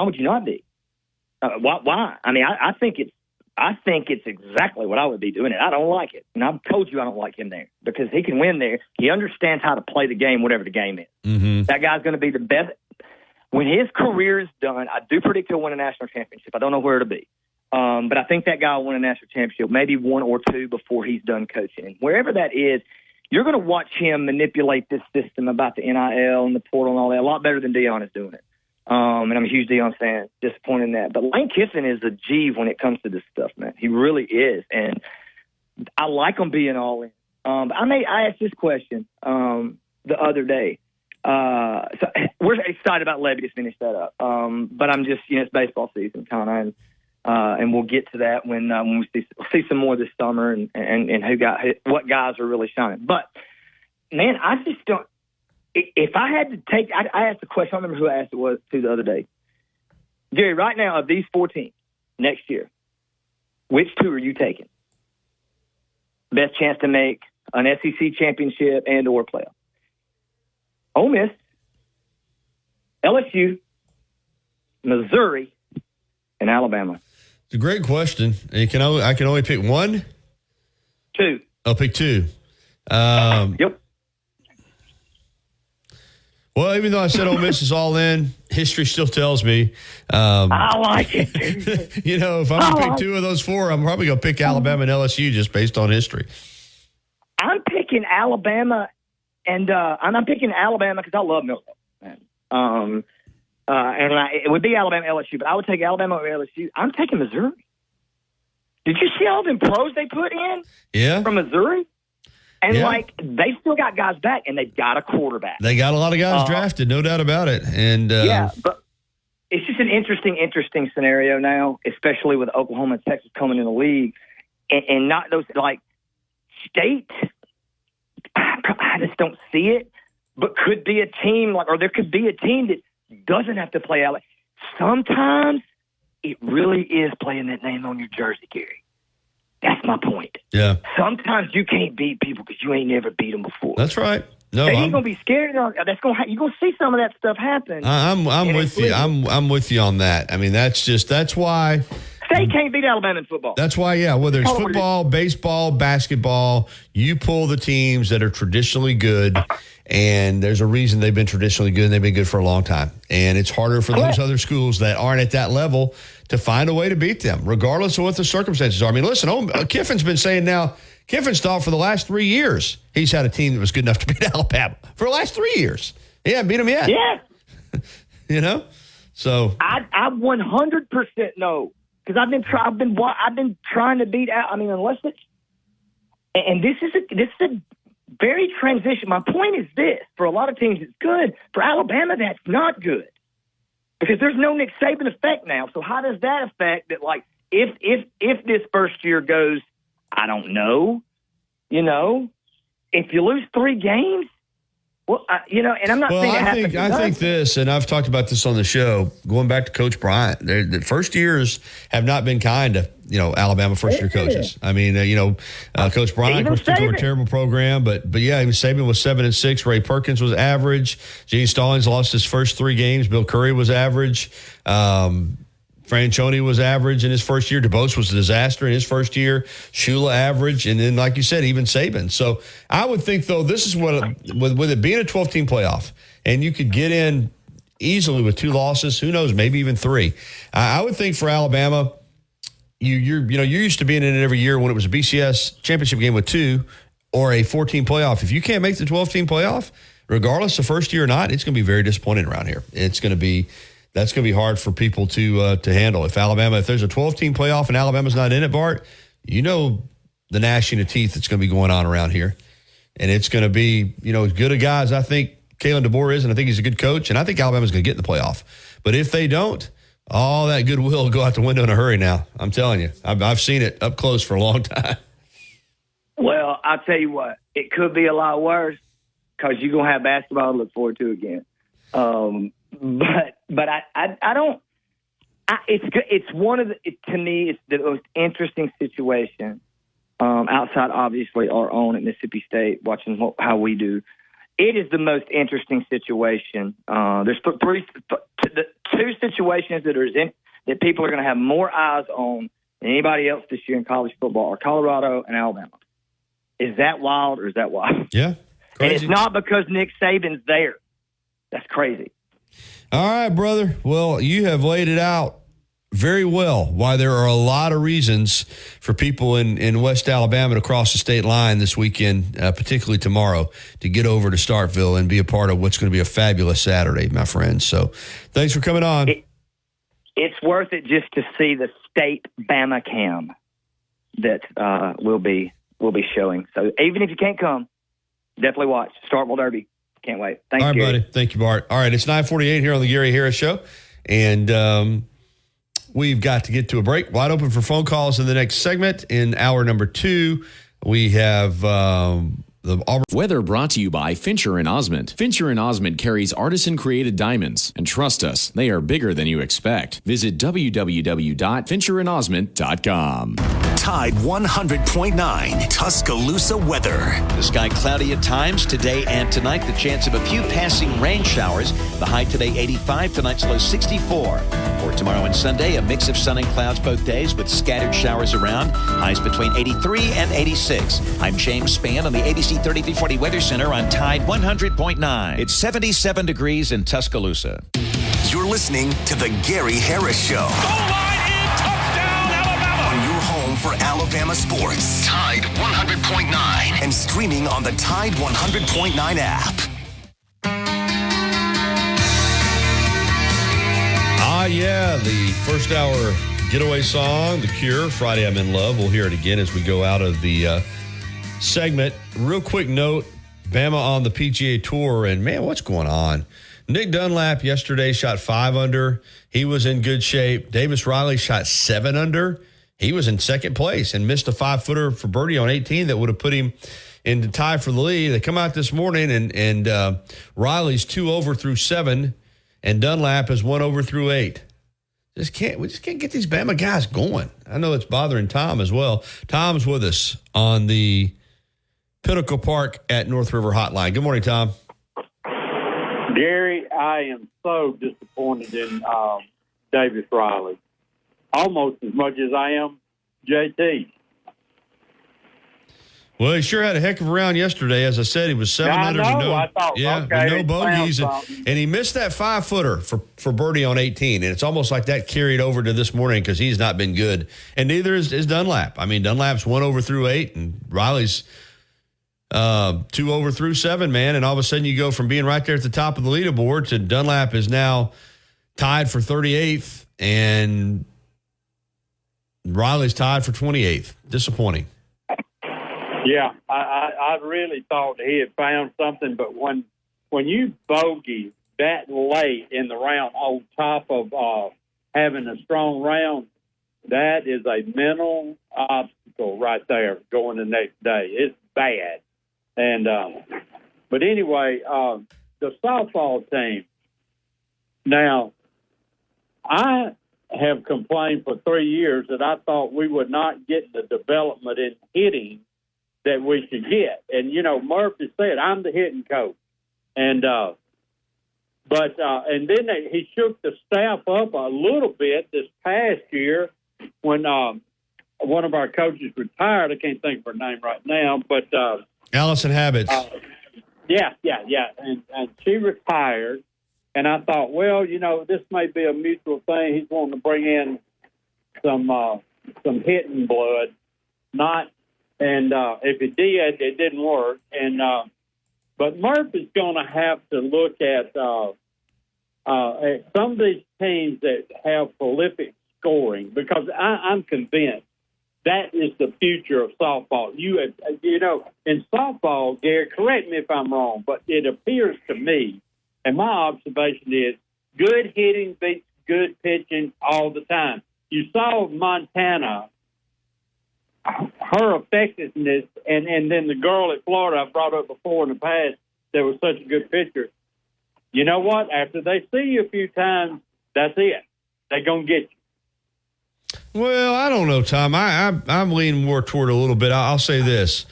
would you not be? Why? I mean, I think it's exactly what I would be doing, and I don't like it. And I've told you I don't like him there because he can win there. He understands how to play the game, whatever the game is. Mm-hmm. That guy's going to be the best. When his career is done, I do predict he'll win a national championship. I don't know where it'll be. But I think that guy will win a national championship, maybe one or two before he's done coaching. And wherever that is, you're going to watch him manipulate this system about the NIL and the portal and all that a lot better than Deion is doing it. And I'm a huge Deion fan, disappointed in that. But Lane Kiffin is a G when it comes to this stuff, man. He really is. And I like him being all in. I asked this question the other day. So we're excited about Lebby to finish that up. But I'm just, it's baseball season kind of. And we'll get to that when we see some more this summer and what guys are really shining. But, man, I just don't. If I had to take, I asked the question. I don't remember who I asked it was to the other day. Gary, right now of these 4 teams, next year, which two are you taking? Best chance to make an SEC championship and or playoff? Ole Miss, LSU, Missouri, and Alabama. It's a great question. I can only pick one? Two. I'll pick two. Yep. Well, even though I said Ole Miss is all in, history still tells me. I like it. You know, if I'm going to pick two of those four, I'm probably going to pick Alabama and LSU just based on history. I'm picking Alabama, and I'm picking Alabama because I love Millville. It would be Alabama LSU, but I would take Alabama or LSU. I'm taking Missouri. Did you see all them pros they put in? Yeah. From Missouri? And, they still got guys back, and they've got a quarterback. They got a lot of guys drafted, no doubt about it. And but it's just an interesting scenario now, especially with Oklahoma and Texas coming in the league. And not those, State, I just don't see it, but could be a team, or there could be a team that doesn't have to play LA. Sometimes it really is playing that name on your jersey, Gary. That's my point. Yeah. Sometimes you can't beat people because you ain't never beat them before. That's right. No, they ain't gonna be scared. You're gonna see some of that stuff happen. I'm with you. I'm with you on that. I mean, that's why State can't beat Alabama in football. That's why, whether it's football, baseball, basketball, you pull the teams that are traditionally good, and there's a reason they've been traditionally good and they've been good for a long time. And it's harder for those other schools that aren't at that level to find a way to beat them, regardless of what the circumstances are. I mean, listen, Kiffin's been saying now, Kiffin's thought for the last 3 years he's had a team that was good enough to beat Alabama. For the last 3 years. He hasn't beat them yet. Yeah. You know? So I 100% know. Because I've been trying to beat out. I mean, unless it's, and this is a very transition. My point is this: for a lot of teams, it's good. For Alabama, that's not good because there's no Nick Saban effect now. So how does that affect that? Like, if this first year goes, I don't know. You know, if you lose 3 games. Well, and I'm not saying I think this, and I've talked about this on the show, going back to Coach Bryant, the first years have not been kind to, Alabama first-year coaches. I mean, Coach Bryant took over a terrible program, but even Saban was 7-6. Ray Perkins was average. Gene Stallings lost his first 3 games. Bill Curry was average. Franchione was average in his first year. DeBose was a disaster in his first year. Shula average. And then, like you said, even Saban. So I would think, though, this is what, with it being a 12-team playoff, and you could get in easily with 2 losses, who knows, maybe even 3. I would think for Alabama, you're used to being in it every year when it was a BCS championship game with 2 or a 14 playoff. If you can't make the 12-team playoff, regardless of first year or not, it's going to be very disappointing around here. That's going to be hard for people to handle. If there's a 12-team playoff and Alabama's not in it, Bart, the gnashing of teeth that's going to be going on around here. And it's going to be, as good a guy as I think Kalen DeBoer is, and I think he's a good coach, and I think Alabama's going to get in the playoff. But if they don't, all that goodwill will go out the window in a hurry now. I'm telling you. I've seen it up close for a long time. Well, I'll tell you what. It could be a lot worse because you're going to have basketball to look forward to again. But I don't. It's one of to me, it's the most interesting situation outside, obviously, our own at Mississippi State. Watching how we do, it is the most interesting situation. There's 2 situations that people are going to have more eyes on than anybody else this year in college football: are Colorado and Alabama. Is that wild or is that wild? Yeah, crazy. And it's not because Nick Saban's there. That's crazy. All right, brother. Well, you have laid it out very well why there are a lot of reasons for people in West Alabama to cross the state line this weekend, particularly tomorrow, to get over to Starkville and be a part of what's going to be a fabulous Saturday, my friends. So thanks for coming on. It's worth it just to see the state Bama cam that we'll be showing. So even if you can't come, definitely watch Starkville Derby. Can't wait. Thanks, all right, Gary. buddy. Thank you, Bart. All right, it's 9:48 here on the Gary Harris Show, and we've got to get to a break. Wide open for phone calls in the next segment. In hour number 2, we have the Auburn. Weather brought to you by Fincher and Osmond. Fincher and Osmond carries artisan-created diamonds. And trust us, they are bigger than you expect. Visit www.fincherandosmond.com. Tide 100.9 Tuscaloosa weather. The sky cloudy at times today and tonight. The chance of a few passing rain showers. The high today 85, tonight's low 64. For tomorrow and Sunday, a mix of sun and clouds both days with scattered showers around. Highs between 83 and 86. I'm James Spann on the ABC 3340 Weather Center on Tide 100.9. It's 77 degrees in Tuscaloosa. You're listening to The Gary Harris Show. Goal line in, touchdown, Alabama. On your home for Alabama sports. Tide 100.9. And streaming on the Tide 100.9 app. Yeah, the first hour getaway song, The Cure, Friday I'm in Love. We'll hear it again as we go out of the segment. Real quick note, Bama on the PGA Tour, and man, what's going on? Nick Dunlap yesterday shot 5 under. He was in good shape. Davis Riley shot 7 under. He was in second place and missed a 5-footer for birdie on 18 that would have put him in the tie for the lead. They come out this morning, and Riley's 2 over through 7. And Dunlap is 1 over through 8. We just can't get these Bama guys going. I know it's bothering Tom as well. Tom's with us on the Pinnacle Park at North River Hotline. Good morning, Tom. Gary, I am so disappointed in Davis Riley, almost as much as I am JT. Well, he sure had a heck of a round yesterday. As I said, he was 7 under. With no bogeys. And he missed that 5-footer for birdie on 18. And it's almost like that carried over to this morning because he's not been good. And neither is Dunlap. I mean, Dunlap's 1 over through 8, and Riley's 2 over through 7, man. And all of a sudden you go from being right there at the top of the leaderboard to Dunlap is now tied for 38th, and Riley's tied for 28th. Disappointing. Yeah, I really thought he had found something, but when you bogey that late in the round on top of having a strong round, that is a mental obstacle right there going the next day. It's bad. And but anyway, the softball team. Now, I have complained for 3 years that I thought we would not get the development in hitting that we should get. And, you know, Murphy said, I'm the hitting coach. And and then he shook the staff up a little bit this past year when one of our coaches retired. I can't think of her name right now, but Allison Habits. Yeah. And she retired. And I thought, well, you know, this may be a mutual thing. He's wanting to bring in some hitting blood, not. And if it did, it didn't work. And but Murphy's going to have to look at some of these teams that have prolific scoring, because I'm convinced that is the future of softball. You know, in softball, Gary, correct me if I'm wrong, but it appears to me, and my observation is, good hitting beats good pitching all the time. You saw Montana. Her effectiveness, and then the girl at Florida I brought up before in the past that was such a good pitcher. You know what? After they see you a few times, that's it. They're going to get you. Well, I don't know, Tom. I'm leaning more toward a little bit. I'll say this.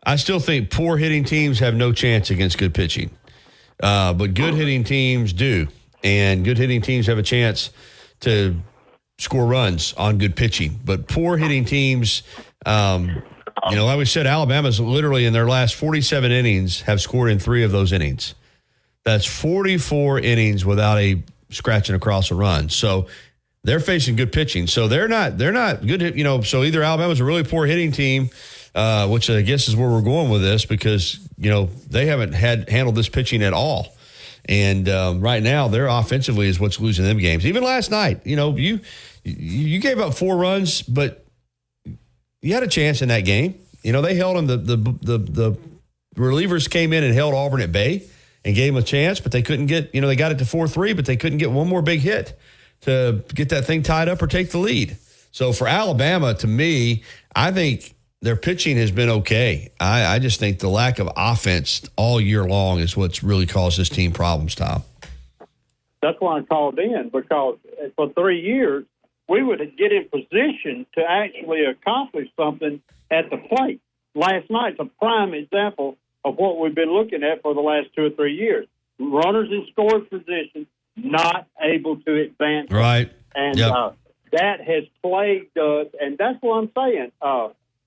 I still think poor hitting teams have no chance against good pitching. But good hitting teams do. And good hitting teams have a chance to score runs on good pitching. But poor hitting teams, you know, like we said, Alabama's literally in their last 47 innings have scored in 3 of those innings. That's 44 innings without a scratching across a run. So they're facing good pitching. So they're not good. You know, so either Alabama's a really poor hitting team, which I guess is where we're going with this, because, you know, they haven't handled this pitching at all. And right now, their offensively is what's losing them games. Even last night, you know, you gave up 4 runs, but you had a chance in that game. You know, they held them. The relievers came in and held Auburn at bay and gave them a chance, but they couldn't get. You know, they got it to 4-3, but they couldn't get one more big hit to get that thing tied up or take the lead. So for Alabama, to me, I think their pitching has been okay. I just think the lack of offense all year long is what's really caused this team problems, Tom. That's why I called in, because for 3 years, we would get in position to actually accomplish something at the plate. Last night's a prime example of what we've been looking at for the last 2 or 3 years. Runners in scoring position, not able to advance. Right. And that has plagued us, and that's what I'm saying.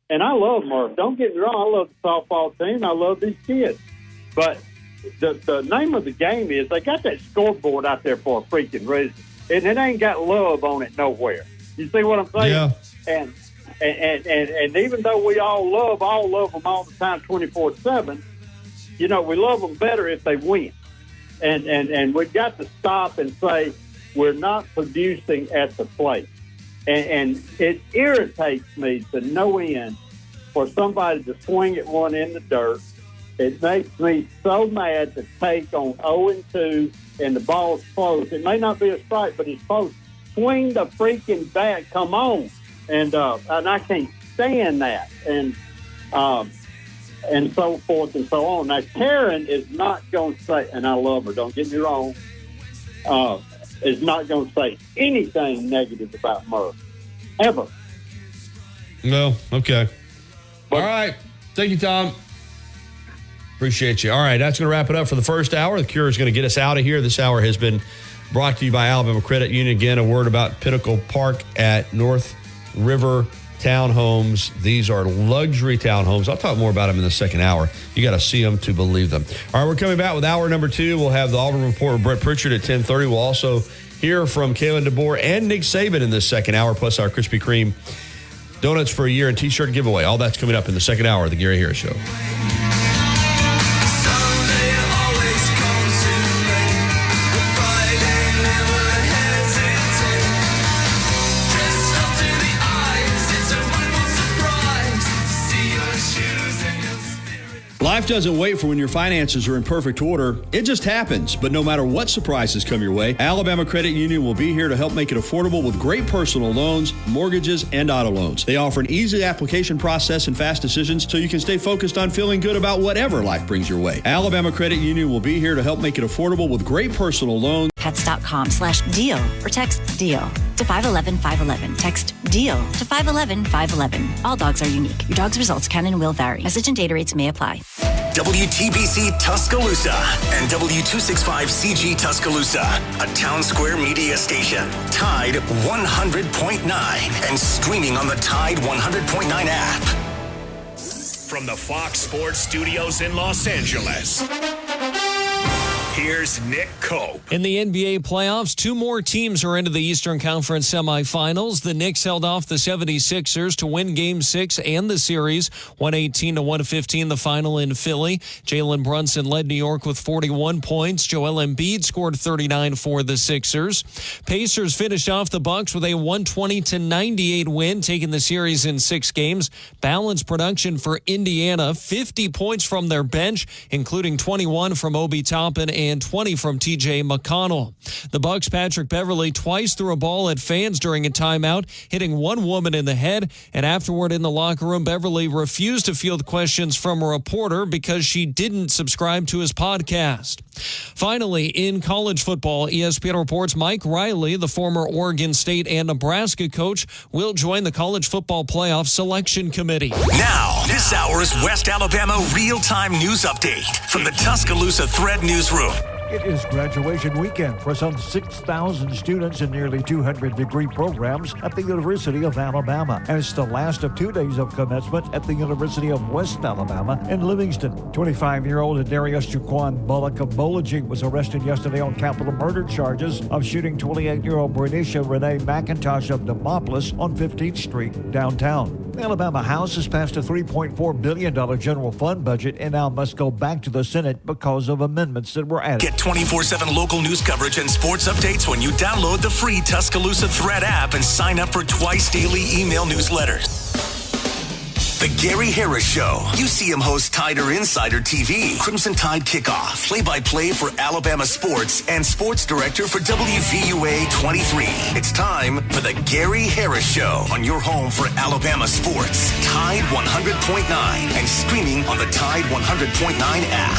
And I love Murph. Don't get me wrong. I love the softball team. I love these kids. But the name of the game is they got that scoreboard out there for a freaking reason. And it ain't got love on it nowhere. You see what I'm saying? Yeah. And even though we all love them all the time 24/7, we love them better if they win. And we've got to stop and say we're not producing at the plate. And it irritates me to no end for somebody to swing at one in the dirt. It makes me so mad to take on 0-2 and the ball's close. It may not be a strike, but it's close. Swing the freaking bat. Come on. And I can't stand that. And so forth and so on. Now, Karen is not going to say, and I love her, don't get me wrong, is not going to say anything negative about Murph, ever. No, okay. All right. Thank you, Tom. Appreciate you. All right, that's going to wrap it up for the first hour. The Cure is going to get us out of here. This hour has been brought to you by Alabama Credit Union. Again, a word about Pinnacle Park at North River Townhomes. These are luxury townhomes. I'll talk more about them in the second hour. You got to see them to believe them. All right, we're coming back with hour number 2. We'll have the Auburn Report with Brett Pritchard at 10:30. We'll also hear from Kalen DeBoer and Nick Saban in this second hour, plus our Krispy Kreme donuts for a year and T-shirt giveaway. All that's coming up in the second hour of the Gary Harris Show. Life doesn't wait for when your finances are in perfect order. It just happens. But no matter what surprises come your way, Alabama Credit Union will be here to help make it affordable with great personal loans, mortgages, and auto loans. They offer an easy application process and fast decisions so you can stay focused on feeling good about whatever life brings your way. Alabama Credit Union will be here to help make it affordable with great personal loans. Pets.com/deal or text DEAL to 511-511. Text DEAL to 511-511. All dogs are unique. Your dog's results can and will vary. Message and data rates may apply. WTBC Tuscaloosa and W265CG Tuscaloosa, a Town Square media station. Tide 100.9 and streaming on the Tide 100.9 app. From the Fox Sports Studios in Los Angeles, here's Nick Cope. In the NBA playoffs, 2 more teams are into the Eastern Conference semifinals. The Knicks held off the 76ers to win Game 6 and the series, 118-115 the final in Philly. Jalen Brunson led New York with 41 points. Joel Embiid scored 39 for the Sixers. Pacers finished off the Bucks with a 120-98 win, taking the series in 6 games. Balanced production for Indiana, 50 points from their bench, including 21 from Obi Toppin and 20 from T.J. McConnell. The Bucks' Patrick Beverley twice threw a ball at fans during a timeout, hitting one woman in the head, and afterward in the locker room, Beverley refused to field questions from a reporter because she didn't subscribe to his podcast. Finally, in college football, ESPN reports Mike Riley, the former Oregon State and Nebraska coach, will join the college football playoff selection committee. Now, this hour's West Alabama real-time news update from the Tuscaloosa Thread Newsroom. It is graduation weekend for some 6,000 students in nearly 200 degree programs at the University of Alabama. And it's the last of 2 days of commencement at the University of West Alabama in Livingston. 25-year-old Darius Jaquan Mullikamology was arrested yesterday on capital murder charges of shooting 28-year-old Bernicia Renee McIntosh of Demopolis on 15th Street downtown. The Alabama House has passed a $3.4 billion general fund budget and now must go back to the Senate because of amendments that were added. Get 24/7 local news coverage and sports updates when you download the free Tuscaloosa Thread app and sign up for twice daily email newsletters. The Gary Harris Show. UCM host Tider Insider TV. Crimson Tide Kickoff. Play-by-play for Alabama sports and sports director for WVUA 23. It's time for the Gary Harris Show on your home for Alabama sports. Tide 100.9 and streaming on the Tide 100.9 app.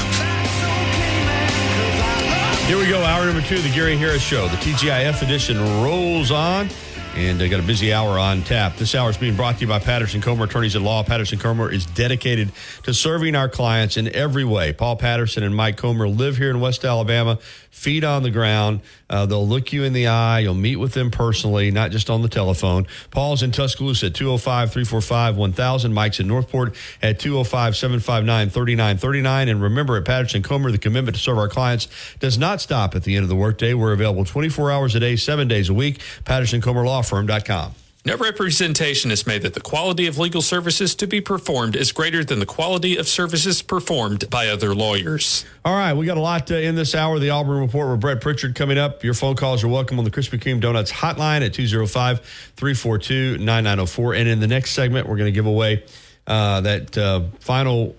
Here we go, hour number 2 of the Gary Harris Show. The TGIF edition rolls on, and got a busy hour on tap. This hour is being brought to you by Patterson Comer Attorneys at Law. Patterson Comer is dedicated to serving our clients in every way. Paul Patterson and Mike Comer live here in West Alabama, feet on the ground. They'll look you in the eye. You'll meet with them personally, not just on the telephone. Paul's in Tuscaloosa at 205-345-1000. Mike's in Northport at 205-759-3939. And remember, at Patterson Comer, the commitment to serve our clients does not stop at the end of the workday. We're available 24 hours a day, 7 days a week. PattersonComerLawFirm.com. No representation is made that the quality of legal services to be performed is greater than the quality of services performed by other lawyers. All right, we got a lot in this hour. The Auburn Report with Brett Pritchard coming up. Your phone calls are welcome on the Krispy Kreme Donuts hotline at 205-342-9904. And in the next segment, we're going to give away that final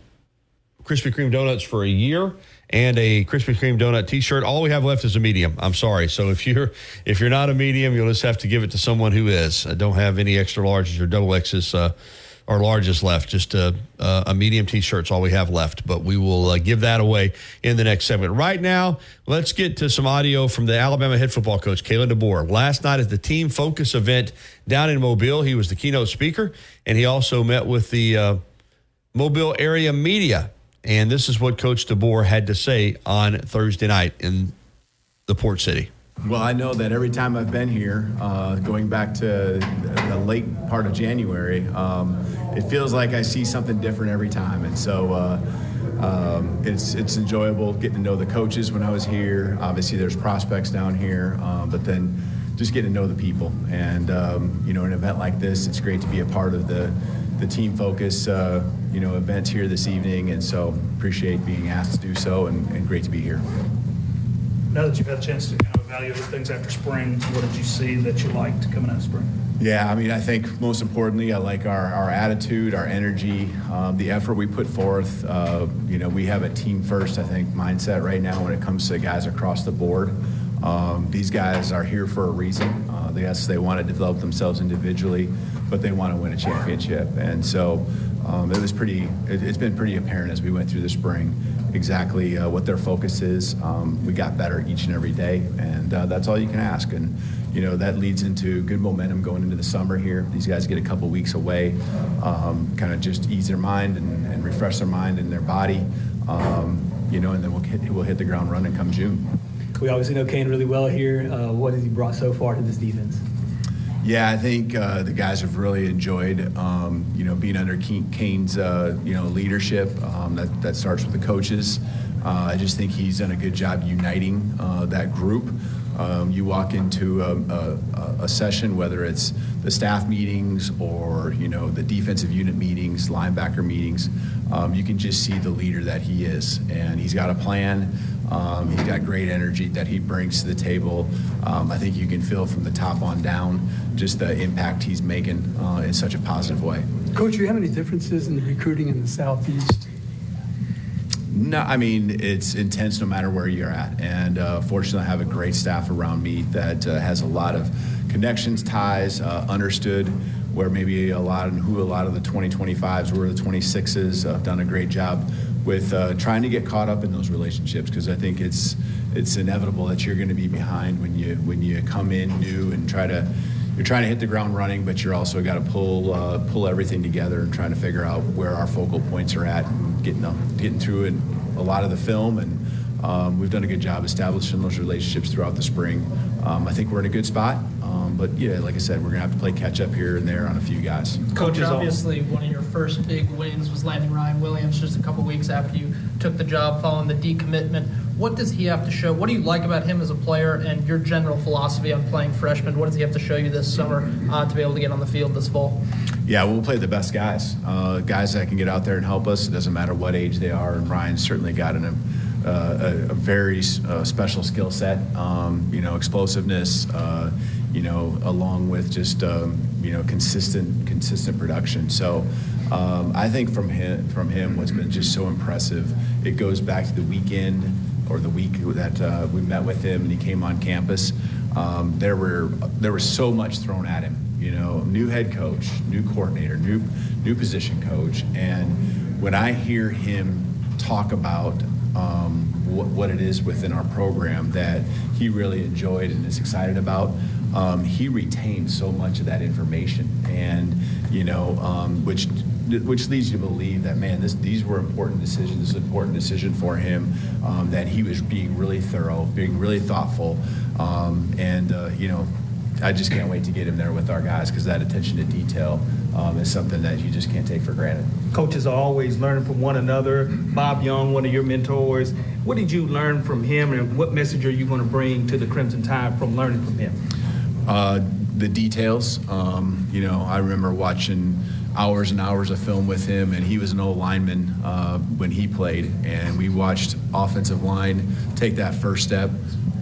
Krispy Kreme Donuts for a year and a Krispy Kreme donut T-shirt. All we have left is a medium. I'm sorry. So if you're not a medium, you'll just have to give it to someone who is. I don't have any extra larges or double X's or larges left. Just a medium T-shirt's all we have left. But we will give that away in the next segment. Right now, let's get to some audio from the Alabama head football coach, Kalen DeBoer. Last night at the Team Focus event down in Mobile, he was the keynote speaker, and he also met with the Mobile area media. And this is what Coach DeBoer had to say on Thursday night in the Port City. Well, I know that every time I've been here, going back to the late part of January, it feels like I see something different every time. And so it's enjoyable getting to know the coaches when I was here. Obviously, there's prospects down here, but then just getting to know the people. And, an event like this, it's great to be a part of the Team Focus, event here this evening, and so appreciate being asked to do so, and great to be here. Now that you've had a chance to kind of evaluate things after spring, what did you see that you liked coming out of spring? Yeah, I think most importantly, I like our attitude, our energy, the effort we put forth. We have a team first, I think, mindset right now when it comes to guys across the board. These guys are here for a reason. Yes, they want to develop themselves individually, but they want to win a championship. And so it's been pretty apparent as we went through the spring exactly what their focus is. We got better each and every day, and that's all you can ask. And, that leads into good momentum going into the summer here. These guys get a couple weeks away, kind of just ease their mind and refresh their mind and their body, and then we'll hit the ground running come June. We obviously know Kane really well here. What has he brought so far to this defense? Yeah, I think the guys have really enjoyed, being under Kane's, leadership. That starts with the coaches. I just think he's done a good job uniting that group. You walk into a session, whether it's the staff meetings or, the defensive unit meetings, linebacker meetings, you can just see the leader that he is. And he's got a plan. He's got great energy that he brings to the table. I think you can feel from the top on down just the impact he's making in such a positive way. Coach, do you have any differences in the recruiting in the Southeast? No, it's intense no matter where you're at. And fortunately, I have a great staff around me that has a lot of connections, ties, understood where maybe a lot of the 2025s were the 26s. Have done a great job with trying to get caught up in those relationships, because I think it's inevitable that you're going to be behind when you come in new and you're trying to hit the ground running, but you're also got to pull everything together and trying to figure out where our focal points are at and getting through it, a lot of the film. And we've done a good job establishing those relationships throughout the spring. I think we're in a good spot. But yeah, like I said, we're going to have to play catch up here and there on a few guys. Coach, obviously one of your first big wins was landing Ryan Williams just a couple weeks after you took the job following the decommitment. What does he have to show? What do you like about him as a player and your general philosophy on playing freshmen? What does he have to show you this summer to be able to get on the field this fall? Yeah, we'll play the best guys, guys that can get out there and help us. It doesn't matter what age they are, and Ryan's certainly got a very special skill set, explosiveness, along with just, consistent production. So I think from him, what's been just so impressive, it goes back to the weekend or the week that we met with him and he came on campus. There was so much thrown at him, new head coach, new coordinator, new position coach. And when I hear him talk about what it is within our program that he really enjoyed and is excited about, he retained so much of that information, and which leads you to believe that, man, these were important decisions. This is an important decision for him, that he was being really thorough, being really thoughtful, I just can't wait to get him there with our guys, because that attention to detail is something that you just can't take for granted. Coaches are always learning from one another. Bob Young, one of your mentors, what did you learn from him, and what message are you going to bring to the Crimson Tide from learning from him? The details. I remember watching hours and hours of film with him, and he was an old lineman when he played, and we watched offensive line take that first step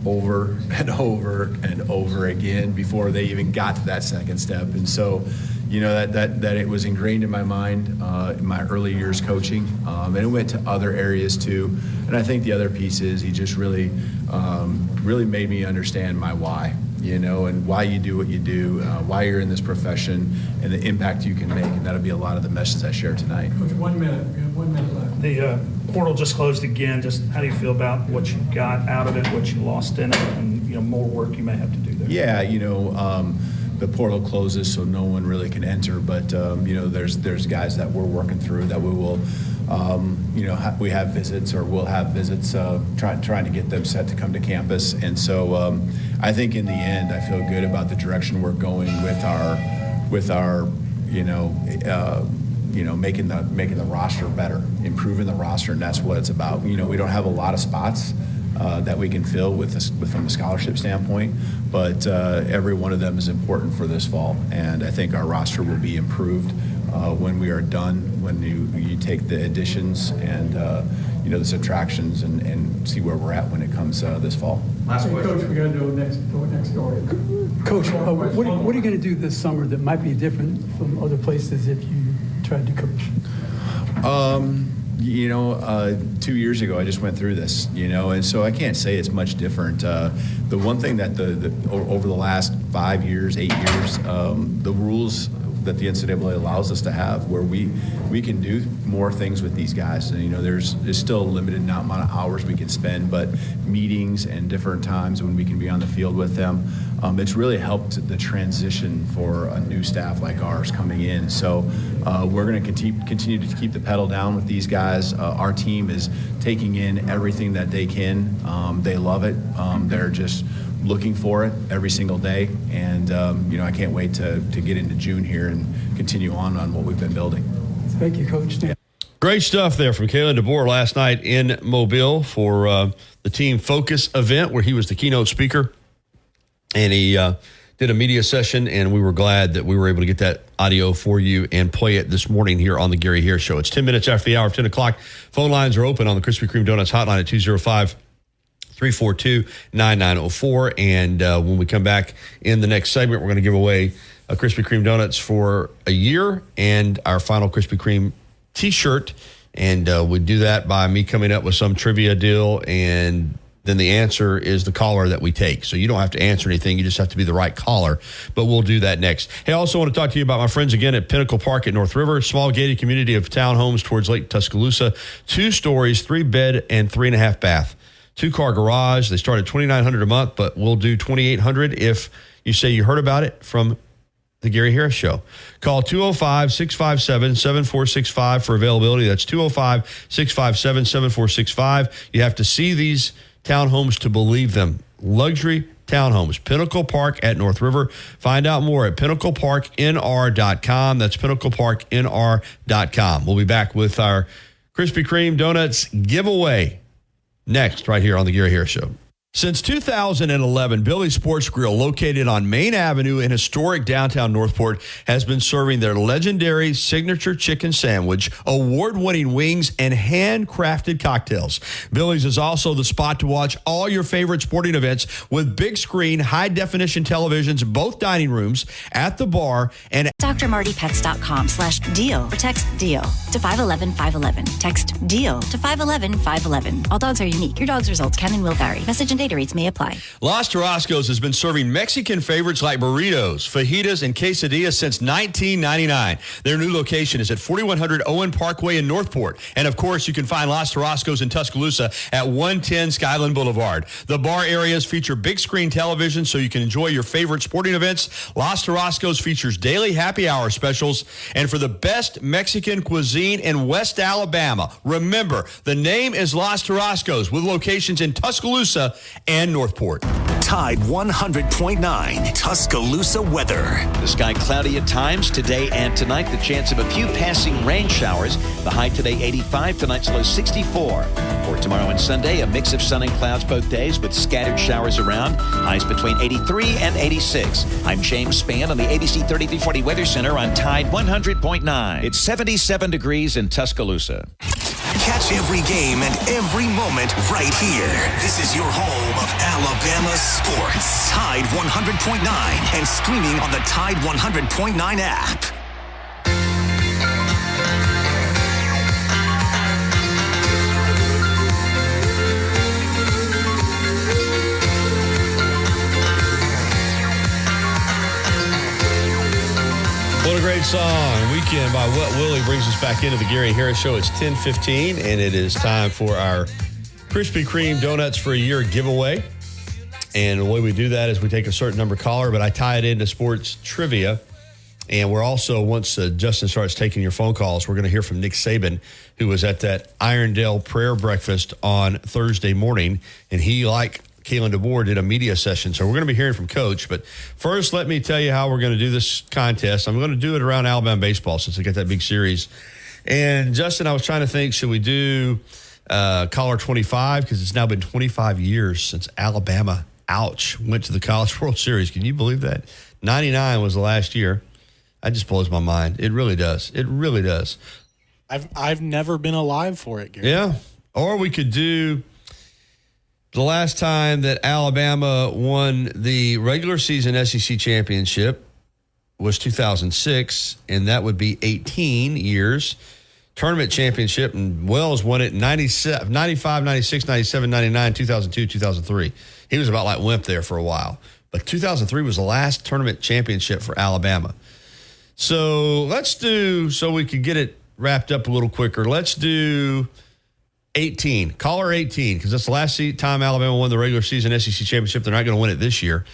over and over and over again before they even got to that second step. And so, that it was ingrained in my mind in my early years coaching, and it went to other areas too. And I think the other piece is he just really made me understand my why, and why you do what you do, why you're in this profession, and the impact you can make. And that'll be a lot of the messages I share tonight. Coach, 1 minute. We have 1 minute left. The portal just closed again. Just how do you feel about what you got out of it, what you lost in it, and more work you may have to do there? Yeah, the portal closes, so no one really can enter. But there's guys that we're working through that we will. We have visits, or we'll have visits, trying to get them set to come to campus. And so I think in the end, I feel good about the direction we're going with our making the roster better, improving the roster, and that's what it's about. We don't have a lot of spots that we can fill from a scholarship standpoint, but every one of them is important for this fall, and I think our roster will be improved when we are done, when you take the additions and the subtractions and see where we're at when it comes this fall. Last question. Coach, we got to go next story. Coach, what are you going to do this summer that might be different from other places if you tried to coach? 2 years ago, I just went through this, and so I can't say it's much different. The one thing that over the last 5 years, 8 years, the rules that the NCAA allows us to have, where we can do more things with these guys. And, there's still a limited amount of hours we can spend, but meetings and different times when we can be on the field with them, it's really helped the transition for a new staff like ours coming in. So we're going to continue to keep the pedal down with these guys. Our team is taking in everything that they can. They love it. They're just looking for it every single day, and I can't wait to get into June here and continue on what we've been building. Thank you, Coach. Great stuff there from Kalen DeBoer last night in Mobile for the Team Focus event, where he was the keynote speaker, and he did a media session, and we were glad that we were able to get that audio for you and play it this morning here on the Gary Harris Show. It's 10 minutes after the hour of 10 o'clock. Phone lines are open on the Krispy Kreme Donuts hotline at 205-342-9904. And when we come back in the next segment, we're going to give away a Krispy Kreme Donuts for a year and our final Krispy Kreme T-shirt. And we do that by me coming up with some trivia deal, and then the answer is the caller that we take. So you don't have to answer anything. You just have to be the right caller. But we'll do that next. Hey, I also want to talk to you about my friends again at Pinnacle Park at North River, small gated community of townhomes towards Lake Tuscaloosa. 2 stories, 3-bed and 3.5 bath. 2-car garage. They start at $2,900 a month, but we'll do $2,800 if you say you heard about it from the Gary Harris Show. Call 205-657-7465 for availability. That's 205-657-7465. You have to see these townhomes to believe them. Luxury townhomes. Pinnacle Park at North River. Find out more at pinnacleparknr.com. That's pinnacleparknr.com. We'll be back with our Krispy Kreme Donuts giveaway next, right here on the Gary Harris Show. Since 2011, Billy's Sports Grill, located on Main Avenue in historic downtown Northport, has been serving their legendary signature chicken sandwich, award-winning wings, and handcrafted cocktails. Billy's is also the spot to watch all your favorite sporting events with big screen, high-definition televisions, both dining rooms, at the bar, and drmartypets.com/deal or text DEAL to 511-511. Text DEAL to 511-511. All dogs are unique. Your dog's results can and will vary. Message and data rates may apply. Los Tarascos has been serving Mexican favorites like burritos, fajitas, and quesadillas since 1999. Their new location is at 4100 Owen Parkway in Northport. And, of course, you can find Los Tarascos in Tuscaloosa at 110 Skyland Boulevard. The bar areas feature big screen television so you can enjoy your favorite sporting events. Los Tarascos features daily happy hour specials. And for the best Mexican cuisine in West Alabama, remember, the name is Los Tarascos with locations in Tuscaloosa and Northport. Tide 100.9 Tuscaloosa weather. The sky cloudy at times today and tonight. The chance of a few passing rain showers. The high today 85, tonight's low 64. For tomorrow and Sunday, a mix of sun and clouds both days with scattered showers around. Highs between 83 and 86. I'm James Spann on the ABC 3340 Weather Center on Tide 100.9. It's 77 degrees in Tuscaloosa. Catch every game and every moment right here. This is your home of Alabama sports. Tide 100.9 and streaming on the Tide 100.9 app. What a great song. Weekend by Wet Willie brings us back into the Gary Harris Show. It's 10:15, and it is time for our Krispy Kreme Donuts for a Year giveaway. And the way we do that is we take a certain number caller, but I tie it into sports trivia. And we're also, once Justin starts taking your phone calls, we're going to hear from Nick Saban, who was at that Irondale prayer breakfast on Thursday morning. And he, like Kalen DeBoer, did a media session. So we're going to be hearing from Coach. But first, let me tell you how we're going to do this contest. I'm going to do it around Alabama baseball since they got that big series. And, Justin, I was trying to think, should we do caller 25? Because it's now been 25 years since Alabama, went to the College World Series. Can you believe that? 99 was the last year. That just blows my mind. It really does. It really does. I've never been alive for it, Gary. Yeah. Or we could do the last time that Alabama won the regular season SEC championship was 2006, and that would be 18 years. Tournament championship, and Wells won it in 95, 96, 97, 99, 2002, 2003. He was about like Wimp there for a while. But 2003 was the last tournament championship for Alabama. So let's do, so we could get it wrapped up a little quicker, let's do 18. Caller 18, because that's the last time Alabama won the regular season SEC championship. They're not going to win it this year,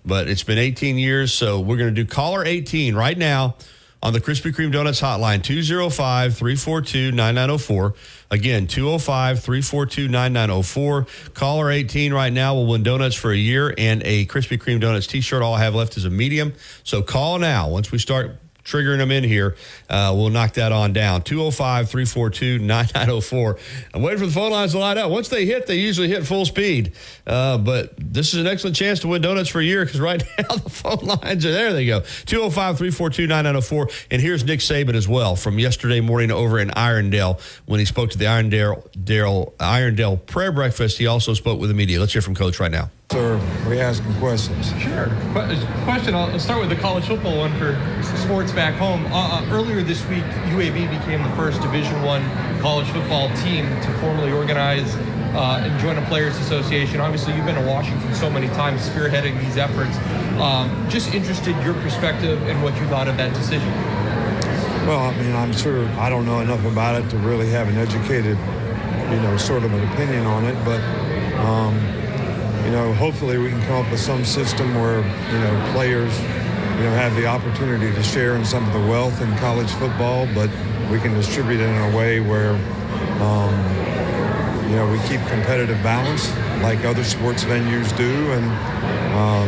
but it's been 18 years. So we're going to do caller 18 right now on the Krispy Kreme Donuts hotline, 205-342-9904. Again, 205-342-9904. Caller 18 right now will win donuts for a year and a Krispy Kreme Donuts t-shirt. All I have left is a medium. So call now. Once we start triggering them in here, we'll knock that on down. 205-342-9904. I'm waiting for the phone lines to light up. Once they hit, they usually hit full speed. But this is an excellent chance to win donuts for a year because right now the phone lines are there. They go. 205-342-9904. And here's Nick Saban as well from yesterday morning over in Irondale when he spoke to the Irondale prayer breakfast. He also spoke with the media. Let's hear from Coach right now. Sir, we asking questions. Sure. Question, I'll start with the college football one for sports back home. Earlier this week, UAB became the first Division I college football team to formally organize and join a players association. Obviously, you've been to Washington so many times spearheading these efforts. Just interested your perspective and what you thought of that decision. Well, I mean, I'm sure I don't know enough about it to really have an educated, sort of an opinion on it, but hopefully we can come up with some system where, players, have the opportunity to share in some of the wealth in college football, but we can distribute it in a way where, we keep competitive balance like other sports venues do. And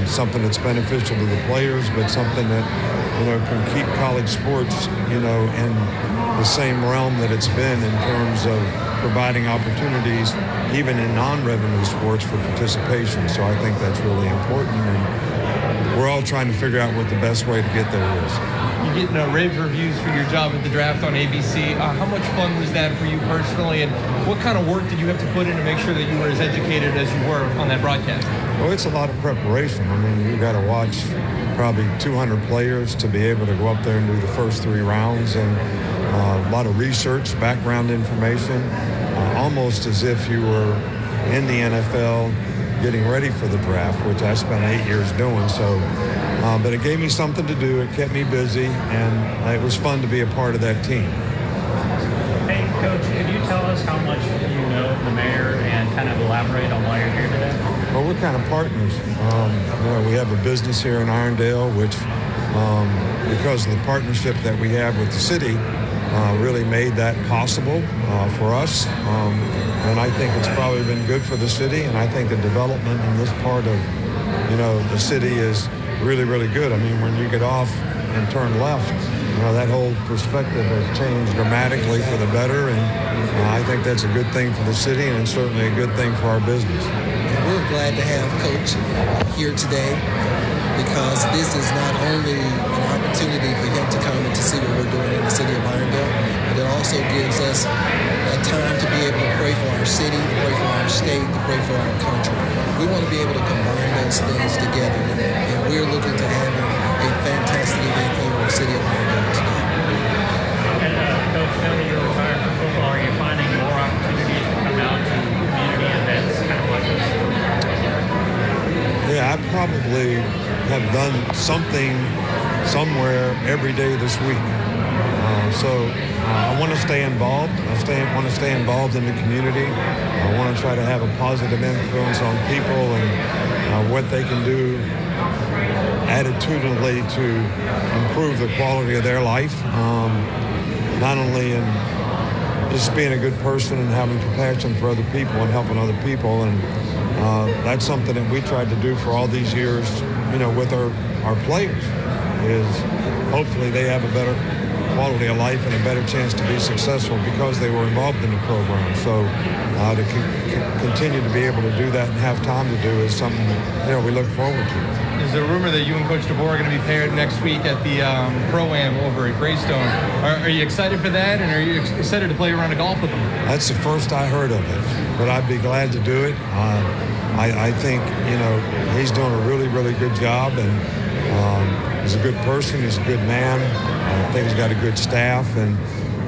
something that's beneficial to the players, but something that, can keep college sports, in the same realm that it's been in terms of providing opportunities, even in non-revenue sports, for participation. So I think that's really important, and we're all trying to figure out what the best way to get there is. You're getting rave reviews for your job at the draft on ABC. How much fun was that for you personally, and what kind of work did you have to put in to make sure that you were as educated as you were on that broadcast? Well, it's a lot of preparation. I mean, you got to watch probably 200 players to be able to go up there and do the first 3 rounds, and a lot of research, background information, almost as if you were in the NFL getting ready for the draft, which I spent 8 years doing. So, but it gave me something to do. It kept me busy, and it was fun to be a part of that team. Hey, Coach, could you tell us how much you know of the mayor and kind of elaborate on why you're here today? Well, we're kind of partners. We have a business here in Irondale, which, because of the partnership that we have with the city, really made that possible for us. And I think it's probably been good for the city, and I think the development in this part of, the city is really, really good. I mean, when you get off and turn left, that whole perspective has changed dramatically for the better, and I think that's a good thing for the city, and it's certainly a good thing for our business. We're glad to have Coach here today, because this is not only an opportunity for him to come and to see what we're doing in the city of Irondale, but it also gives us a time to be able to pray for our city, to pray for our state, to pray for our country. We want to be able to combine those things together, and we're looking to have a fantastic event here in the city of Irondale today. And Coach, now that you're retired from football, are you finding more opportunities to come out to community events kind of like this? Yeah, I probably have done something somewhere every day this week. So I want to stay involved. I want to stay involved in the community. I want to try to have a positive influence on people and what they can do attitudinally to improve the quality of their life, not only in just being a good person and having compassion for other people and helping other people. And that's something that we tried to do for all these years, with our players, is hopefully they have a better quality of life and a better chance to be successful because they were involved in the program. So to continue to be able to do that and have time to do is something we look forward to. There's a rumor that you and Coach DeBoer are going to be paired next week at the Pro-Am over at Greystone. Are you excited for that, and are you excited to play around a golf with them? That's the first I heard of it, but I'd be glad to do it. I think, he's doing a really, really good job, and he's a good person. He's a good man. I think he's got a good staff, and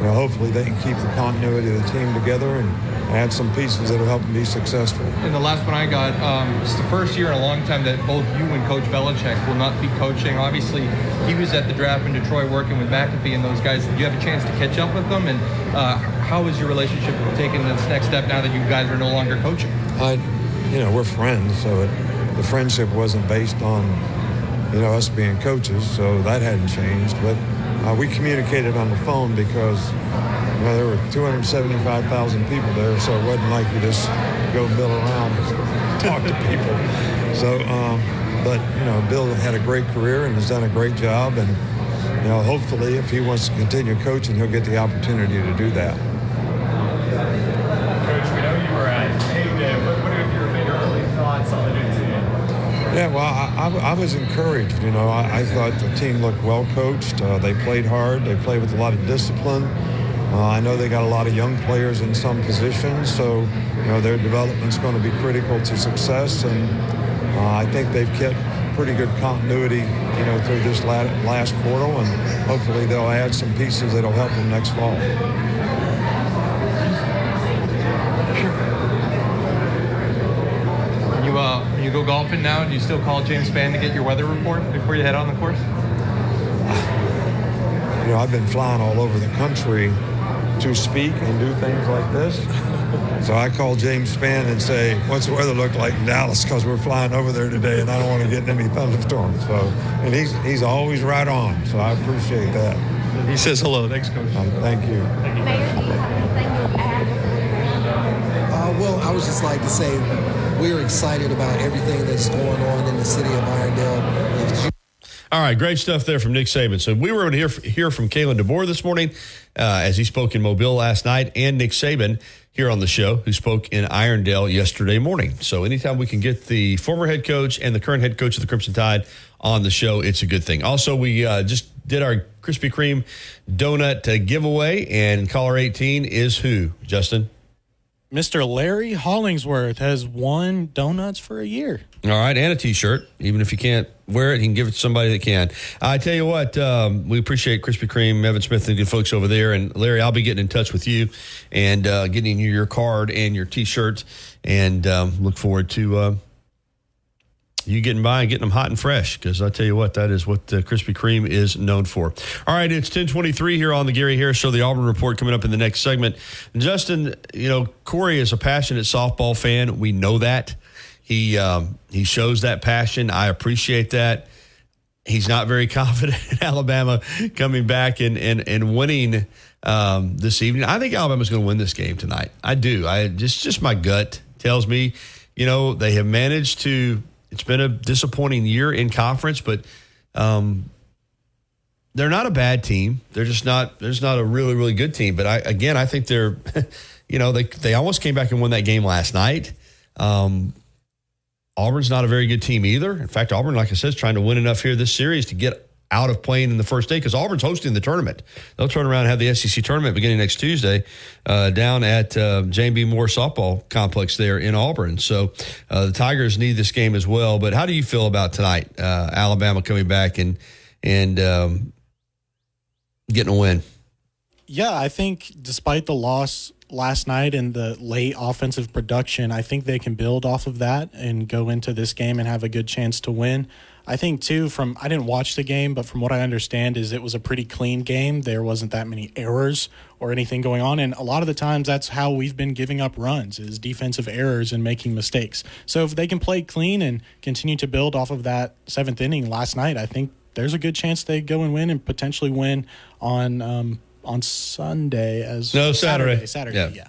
hopefully they can keep the continuity of the team together and add some pieces that will help them be successful. And the last one I got, it's the first year in a long time that both you and Coach Belichick will not be coaching. Obviously, he was at the draft in Detroit working with McAfee and those guys. Did you have a chance to catch up with them? And how is your relationship taking this next step now that you guys are no longer coaching? We're friends, so the friendship wasn't based on, us being coaches, so that hadn't changed. But we communicated on the phone because there were 275,000 people there, so it wasn't like you just go mill around and talk to people. So, but Bill had a great career and has done a great job, and hopefully, if he wants to continue coaching, he'll get the opportunity to do that. Coach, we know you were at Hague Day. What are your early thoughts on the new team? Yeah, well, I was encouraged. I thought the team looked well coached. They played hard. They played with a lot of discipline. I know they got a lot of young players in some positions, so their development's going to be critical to success. And I think they've kept pretty good continuity, through this last portal, and hopefully they'll add some pieces that'll help them next fall. When you go golfing now, do you still call James Spann to get your weather report before you head on the course? I've been flying all over the country to speak and do things like this. So I call James Spann and say, what's the weather look like in Dallas? Because we're flying over there today and I don't want to get in any thunderstorms. So, and he's always right on. So I appreciate that. He says hello. Thanks, Coach. Thank you. Mayor, do you have anything to add? Well, I would just like to say we're excited about everything that's going on in the city of Irondale. All right, great stuff there from Nick Saban. So we were able to hear from Kalen DeBoer this morning as he spoke in Mobile last night, and Nick Saban here on the show, who spoke in Irondale yesterday morning. So anytime we can get the former head coach and the current head coach of the Crimson Tide on the show, it's a good thing. Also, we just did our Krispy Kreme donut giveaway, and caller 18 is who, Justin? Mr. Larry Hollingsworth has won donuts for a year. All right, and a T-shirt. Even if you can't wear it, you can give it to somebody that can. I tell you what, we appreciate Krispy Kreme, Evan Smith, and the good folks over there. And Larry, I'll be getting in touch with you and getting you your card and your T-shirt, and look forward to you getting by and getting them hot and fresh, because I tell you what, that is what Krispy Kreme is known for. All right, it's 10:23 here on the Gary Harris Show, the Auburn Report coming up in the next segment. Justin, Corey is a passionate softball fan. We know that. He shows that passion. I appreciate that. He's not very confident in Alabama coming back and winning this evening. I think Alabama's going to win this game tonight. I do. Just my gut tells me, they have managed to. It's been a disappointing year in conference, but they're not a bad team. They're just not. There's not a really, really good team. But I think they're, they almost came back and won that game last night. Auburn's not a very good team either. In fact, Auburn, like I said, is trying to win enough here this series to get out of playing in the first day, because Auburn's hosting the tournament. They'll turn around and have the SEC tournament beginning next Tuesday down at J.B. Moore Softball Complex there in Auburn. So the Tigers need this game as well. But how do you feel about tonight, Alabama coming back and getting a win? Yeah, I think despite the loss last night and the late offensive production, I think they can build off of that and go into this game and have a good chance to win. I think, too, I didn't watch the game, but from what I understand is it was a pretty clean game. There wasn't that many errors or anything going on, and a lot of the times that's how we've been giving up runs, is defensive errors and making mistakes. So if they can play clean and continue to build off of that seventh inning last night, I think there's a good chance they go and win and potentially win on Sunday Saturday, yeah.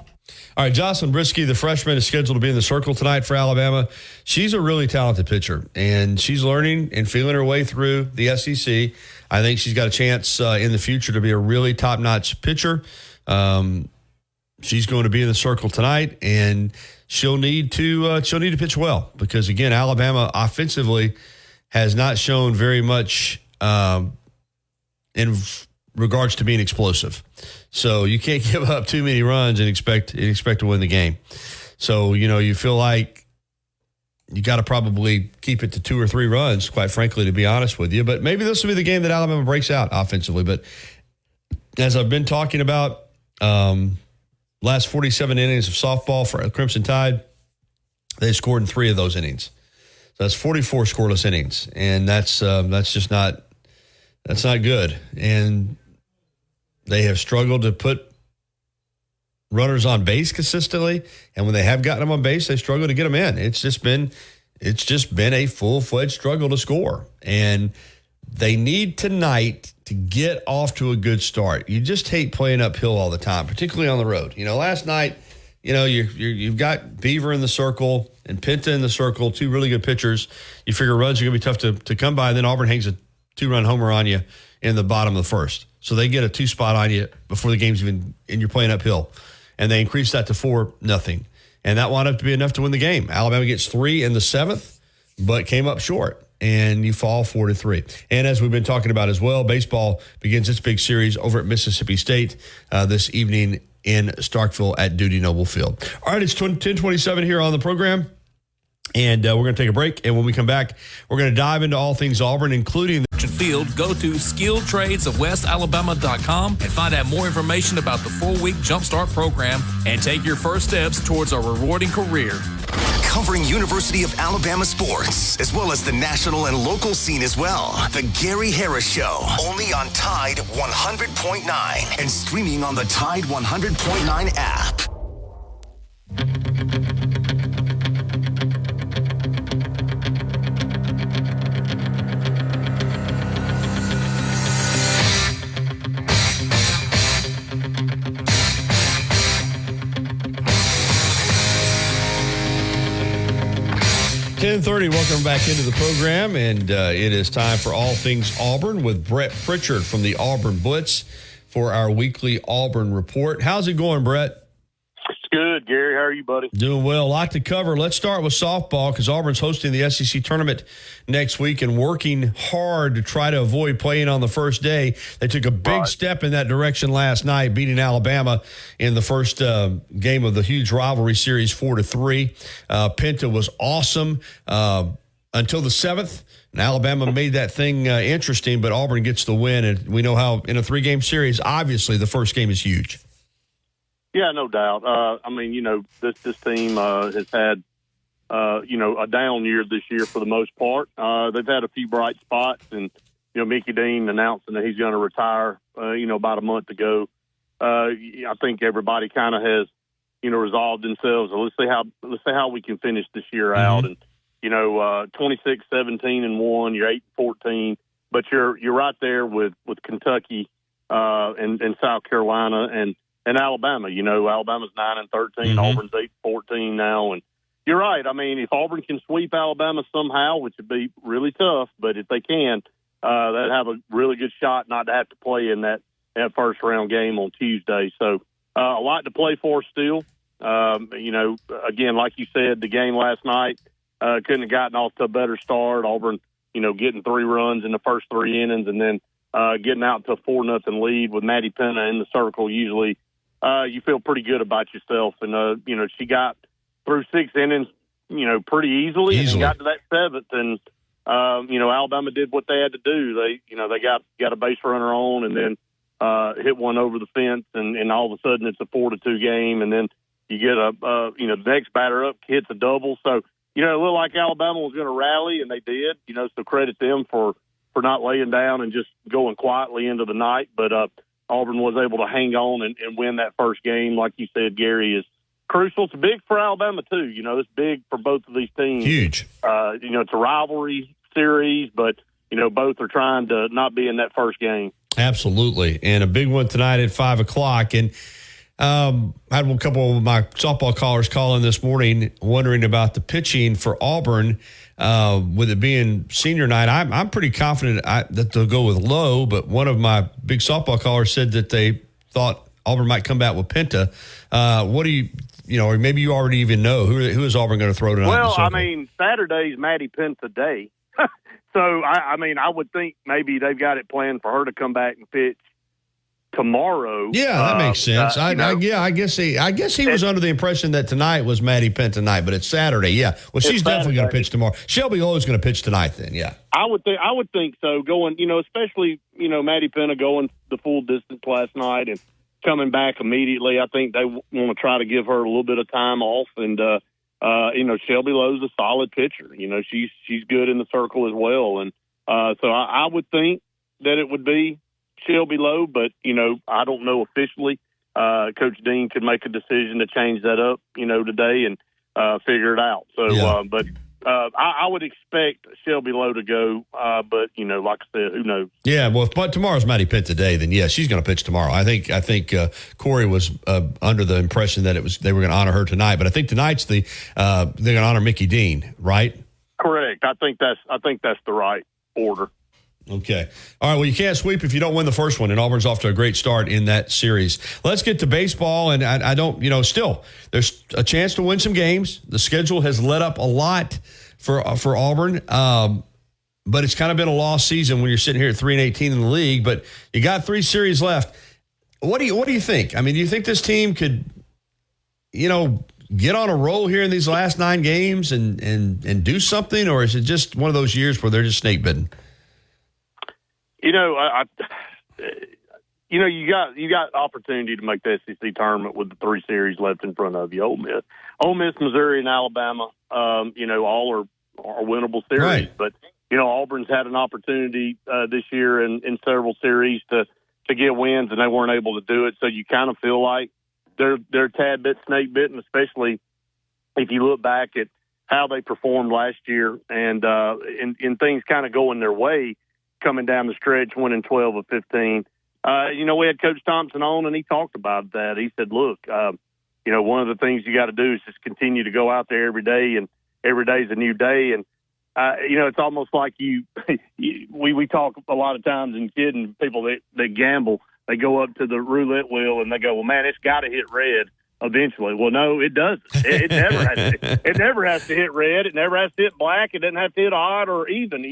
All right, Jocelyn Brisky, the freshman, is scheduled to be in the circle tonight for Alabama. She's a really talented pitcher, and she's learning and feeling her way through the SEC. I think she's got a chance in the future to be a really top-notch pitcher. She's going to be in the circle tonight, and she'll need to pitch well, because, again, Alabama offensively has not shown very much in regards to being explosive. So you can't give up too many runs and expect to win the game. So, you feel like you got to probably keep it to 2 or 3 runs, quite frankly, to be honest with you. But maybe this will be the game that Alabama breaks out offensively. But as I've been talking about, last 47 innings of softball for Crimson Tide, they scored in 3 of those innings. So that's 44 scoreless innings. And that's just not good. And they have struggled to put runners on base consistently, and when they have gotten them on base, they struggle to get them in. It's just been a full-fledged struggle to score, and they need tonight to get off to a good start. You just hate playing uphill all the time, particularly on the road. Last night, you've got Beaver in the circle and Pinta in the circle, 2 really good pitchers. You figure runs are going to be tough to come by, and then Auburn hangs a 2-run homer on you in the bottom of the first. So they get a 2 spot on you before the game's even, and you're playing uphill. And they increase that to 4-0. And that wound up to be enough to win the game. Alabama gets 3 in the 7th, but came up short. And you fall 4-3. And as we've been talking about as well, baseball begins its big series over at Mississippi State this evening in Starkville at Dudy Noble Field. All right, it's 10:27 here on the program. And we're going to take a break. And when we come back, we're going to dive into all things Auburn, including Field. Go to skilltradesofwestalabama.com and find out more information about the 4-week Jumpstart program and take your first steps towards a rewarding career. Covering University of Alabama sports, as well as the national and local scene as well. The Gary Harris Show, only on Tide 100.9 and streaming on the Tide 100.9 app. 10:30. Welcome back into the program, and it is time for All Things Auburn with Brett Pritchard from the Auburn Blitz for our weekly Auburn report. How's it going, Brett? It's good, Gary. How are you, buddy? Doing well. A lot to cover. Let's start with softball because Auburn's hosting the SEC tournament next week and working hard to try to avoid playing on the first day. They took a big step in that direction last night, beating Alabama in the first game of the huge rivalry series 4-3. Penta was awesome until the 7th. And Alabama made that thing interesting, but Auburn gets the win. And we know how in a 3-game series, obviously the first game is huge. Yeah, no doubt. I mean, this team has had, a down year this year for the most part. They've had a few bright spots, and Mickey Dean announcing that he's going to retire, about a month ago. I think everybody kind of has, resolved themselves. Let's see how we can finish this year out. And 26-17-1, you're 8-14, but you're right there with Kentucky and South Carolina and Alabama. Alabama's 9-13, Auburn's 8-14 now, and you're right. I mean, if Auburn can sweep Alabama somehow, which would be really tough, but if they can, they'd have a really good shot not to have to play in that first round game on Tuesday. So a lot to play for still. Again, like you said, the game last night couldn't have gotten off to a better start. Auburn, getting 3 runs in the first 3 innings, and then getting out to a 4-0 lead with Maddie Penta in the circle. Usually, you feel pretty good about yourself. And, she got through 6 innings, pretty easily. And got to that 7th. And, Alabama did what they had to do. They got a base runner on and then hit one over the fence. And all of a sudden it's a 4-2 game. And then you get the next batter up hits a double. So, it looked like Alabama was going to rally, and they did. So credit them for not laying down and just going quietly into the night. But Auburn was able to hang on and win that first game. Like you said, Gary, is crucial. It's big for Alabama, too. It's big for both of these teams. Huge. It's a rivalry series, but, both are trying to not be in that first game. Absolutely. And a big one tonight at 5 o'clock. And I had a couple of my softball callers call in this morning wondering about the pitching for Auburn. With it being senior night, I'm pretty confident that they'll go with Lowe, but one of my big softball callers said that they thought Auburn might come back with Penta. What do you, or maybe you already even know, who is Auburn going to throw tonight? Well, I mean, Saturday's Maddie Penta day. So, I would think maybe they've got it planned for her to come back and pitch tomorrow. Yeah, that makes sense. I guess he was under the impression that tonight was Maddie Penta night, but it's Saturday. Yeah, well, she's definitely going to pitch tomorrow. Shelby Lowe is going to pitch tonight. Then, yeah, I would think so. Going, especially Maddie Penta going the full distance last night and coming back immediately. I think they want to try to give her a little bit of time off, and Shelby Lowe's a solid pitcher. She's good in the circle as well, and so I would think that it would be Shelby Lowe, but, I don't know officially. Coach Dean could make a decision to change that up, today and figure it out. So, yeah. But I would expect Shelby Lowe to go, but, like I said, who knows? Yeah, well, if tomorrow's Maddie Penta day, then, yeah, she's going to pitch tomorrow. I think Corey was under the impression that they were going to honor her tonight, but I think tonight's they're going to honor Mickey Dean, right? Correct. I think that's the right order. Okay. All right. Well, you can't sweep if you don't win the first one, and Auburn's off to a great start in that series. Let's get to baseball, and I don't, still, there's a chance to win some games. The schedule has let up a lot for Auburn, but it's kind of been a lost season when you're sitting here at 3-18 in the league. But you got 3 series left. What do you think? I mean, do you think this team could, get on a roll here in these last 9 games and do something, or is it just one of those years where they're just snake bitten? You got opportunity to make the SEC tournament with the 3 series left in front of you. Ole Miss, Missouri, and Alabama, all are winnable series. Right. But, Auburn's had an opportunity this year in several series to get wins, and they weren't able to do it. So you kind of feel like they're a tad bit snake bitten, especially if you look back at how they performed last year and things kind of going their way. Coming down the stretch, winning 12 of 15. We had Coach Thompson on, and he talked about that. He said, look, one of the things you got to do is just continue to go out there every day every day is a new day. And, it's almost like we talk a lot of times in kidding people that gamble. They go up to the roulette wheel and they go, well, man, it's got to hit red eventually. Well, no, it doesn't. It never has to. It never has to hit red. It never has to hit black. It doesn't have to hit odd or even.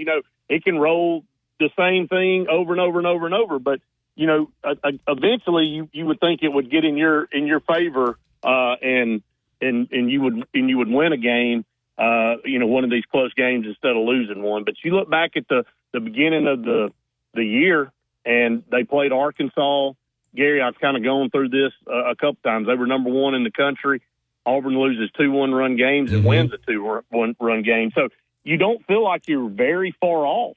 It can roll the same thing over and over and over and over. But eventually you would think it would get in your favor, and you would win a game. One of these close games instead of losing one. But you look back at the beginning of the year, and they played Arkansas. Gary, I've kind of gone through this a couple times. They were number one in the country. Auburn loses 2 one-run games and wins a 2 one-run game. So you don't feel like you're very far off,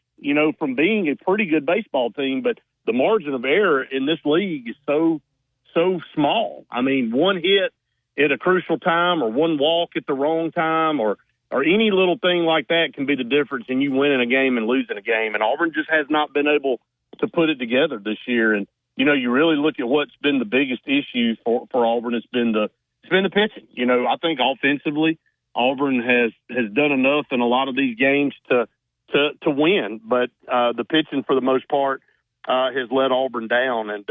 from being a pretty good baseball team. But the margin of error in this league is so small. I mean, one hit at a crucial time or one walk at the wrong time or any little thing like that can be the difference in you winning a game and losing a game. And Auburn just has not been able to put it together this year. And, you really look at what's been the biggest issue for Auburn. It's been the pitching. I think offensively, Auburn has done enough in a lot of these games to win. But the pitching, for the most part, has let Auburn down. And,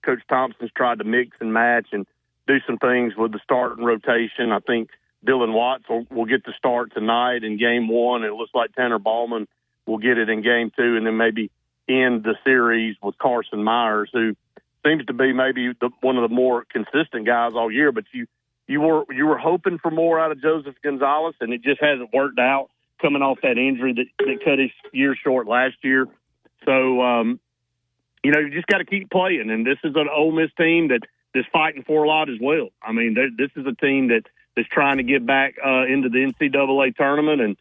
Coach Thompson's tried to mix and match and do some things with the start and rotation. I think Dylan Watts will get the start tonight in game 1. It looks like Tanner Ballman will get it in game 2, and then maybe end the series with Carson Myers, who seems to be maybe one of the more consistent guys all year. But you were hoping for more out of Joseph Gonzalez, and it just hasn't worked out coming off that injury that cut his year short last year. So, you just got to keep playing. And this is an Ole Miss team that's fighting for a lot as well. I mean, this is a team that's trying to get back into the NCAA tournament and,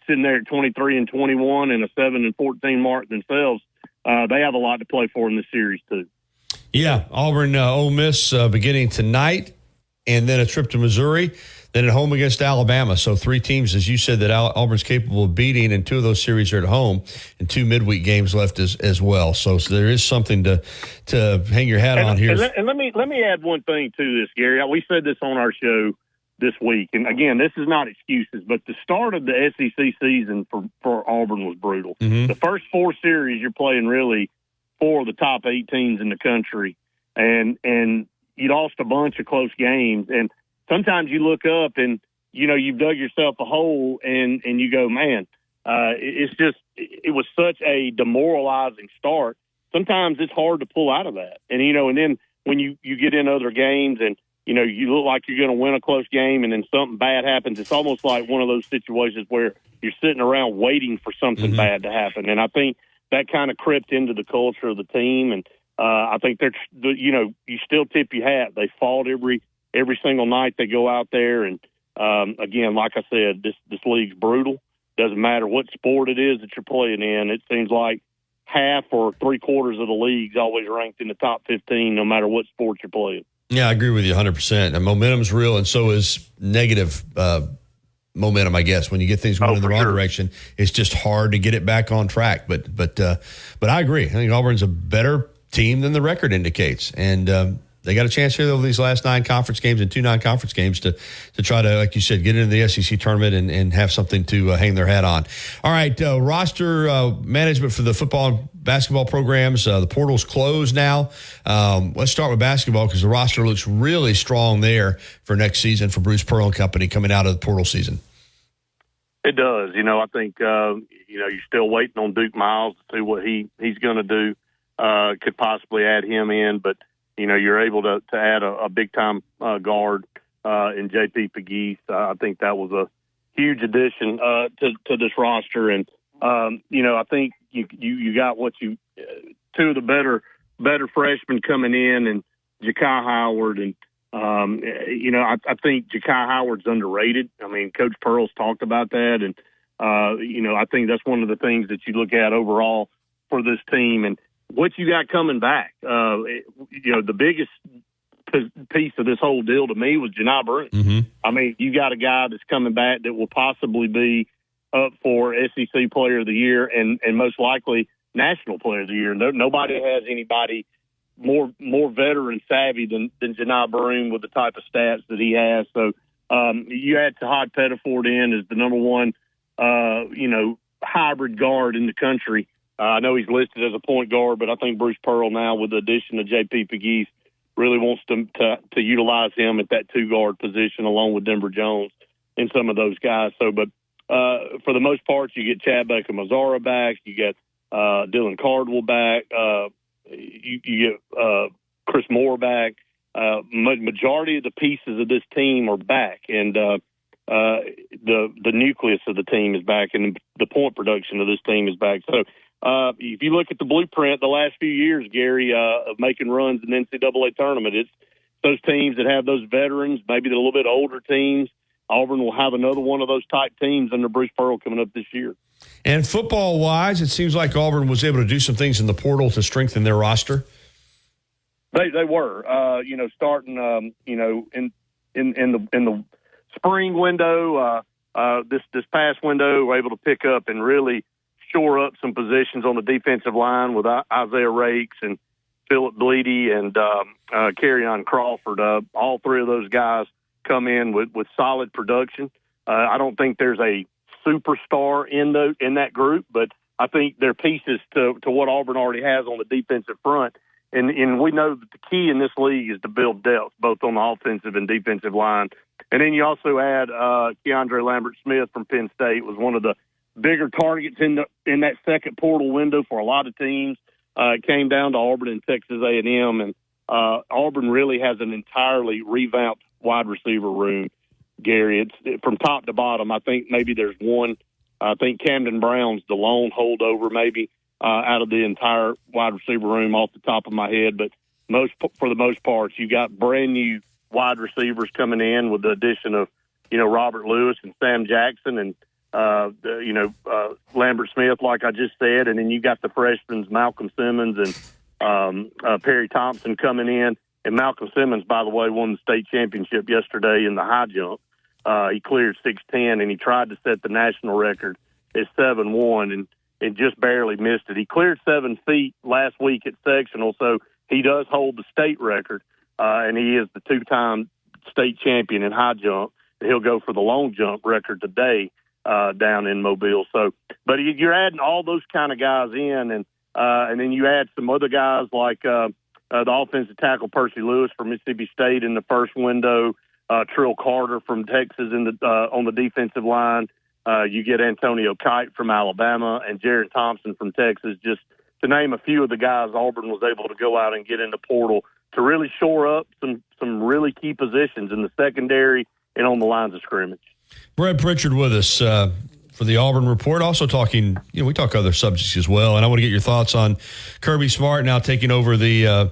sitting there at 23-21 and a 7-14 mark themselves. They have a lot to play for in this series too. Yeah, Auburn, Ole Miss beginning tonight, and then a trip to Missouri, then at home against Alabama. So 3 teams, as you said, that Auburn's capable of beating, and 2 of those series are at home, and 2 midweek games left as well. So there is something to hang your hat on here. And let me add one thing to this, Gary. We said this on our show this week, and again, this is not excuses, but the start of the SEC season for Auburn was brutal. Mm-hmm. The first 4 series, you're playing really 4 of the top 8 teams in the country, and you lost a bunch of close games. And sometimes you look up and, you've dug yourself a hole and you go, man, it was such a demoralizing start. Sometimes it's hard to pull out of that. And, and then when you get in other games and, you look like you're going to win a close game and then something bad happens, it's almost like one of those situations where you're sitting around waiting for something bad to happen. And I think that kind of crept into the culture of the team. And I think you still tip your hat. They fought every single night they go out there. And again, like I said, this league's brutal. Doesn't matter what sport it is that you're playing in. It seems like half or 3/4 of the league's always ranked in the top 15, no matter what sport you're playing. Yeah, I agree with you 100%. And momentum's real, and so is negative momentum, I guess. When you get things going in the wrong direction, it's just hard to get it back on track. But I agree. I think Auburn's a better team than the record indicates, and they got a chance here over these last 9 conference games and 2 non-conference games to try to, like you said, get into the SEC tournament and have something to hang their hat on. All right, roster management for the football and basketball programs. The portal's closed now. Let's start with basketball because the roster looks really strong there for next season for Bruce Pearl and company coming out of the portal season. It does. I think, you're still waiting on Duke Miles to see what he's going to do. Could possibly add him in, but you're able to add a big-time guard in J.P. Pegues. I think that was a huge addition to this roster. And, I think you got 2 of the better freshmen coming in and Ja'Kai Howard. And, I think Ja'Kai Howard's underrated. I mean, Coach Pearl's talked about that. And, I think that's one of the things that you look at overall for this team. And what you got coming back, the biggest piece of this whole deal to me was Janai Broome. Mm-hmm. I mean, you got a guy that's coming back that will possibly be up for SEC Player of the Year and most likely National Player of the Year. Nobody has anybody more veteran savvy than Janai Broome with the type of stats that he has. So You add Tahad Pettiford in as the number one, hybrid guard in the country. I know he's listed as a point guard, but I think Bruce Pearl now, with the addition of J.P. Pegues, really wants to utilize him at that two-guard position along with Denver Jones and some of those guys. So, but for the most part, you get Chad Baker-Mazara back. You get Dylan Cardwell back. You get Chris Moore back. Majority of the pieces of this team are back, and the nucleus of the team is back, and the point production of this team is back. So if you look at the blueprint the last few years, Gary, of making runs in the NCAA tournament, it's those teams that have those veterans, maybe the little bit older teams. Auburn will have another one of those type teams under Bruce Pearl coming up this year. And football-wise, it seems like Auburn was able to do some things in the portal to strengthen their roster. They were, starting, in the spring window, this past window, we're able to pick up and really shore up some positions on the defensive line with Isaiah Rakes and Philip Bleedy and Kerryon Crawford. All three of those guys come in with solid production. I don't think there's a superstar in that group, but I think they're pieces to what Auburn already has on the defensive front. And we know that the key in this league is to build depth, both on the offensive and defensive line. And then you also add Keandre Lambert-Smith from Penn State, was one of the bigger targets in that second portal window for a lot of teams. It came down to Auburn and Texas A&M, and Auburn really has an entirely revamped wide receiver room, Gary. It's from top to bottom. I think maybe there's one. I think Camden Brown's the lone holdover maybe out of the entire wide receiver room off the top of my head. But for the most part, you got brand new wide receivers coming in with the addition of, Robert Lewis and Sam Jackson and, Lambert Smith, like I just said. And then you got the freshmen, Malcolm Simmons and Perry Thompson coming in. And Malcolm Simmons, by the way, won the state championship yesterday in the high jump. He cleared 6'10", and he tried to set the national record at 7'1", and just barely missed it. He cleared 7 feet last week at sectional, so he does hold the state record, and he is the 2-time state champion in high jump. He'll go for the long jump record today down in Mobile. So, but you're adding all those kind of guys in, and then you add some other guys like the offensive tackle Percy Lewis from Mississippi State in the first window, Trill Carter from Texas on the defensive line. You get Antonio Kite from Alabama and Jared Thompson from Texas, just to name a few of the guys Auburn was able to go out and get in the portal to really shore up some really key positions in the secondary and on the lines of scrimmage. Brett Pritchard with us for the Auburn Report. Also talking, we talk other subjects as well, and I want to get your thoughts on Kirby Smart now taking over the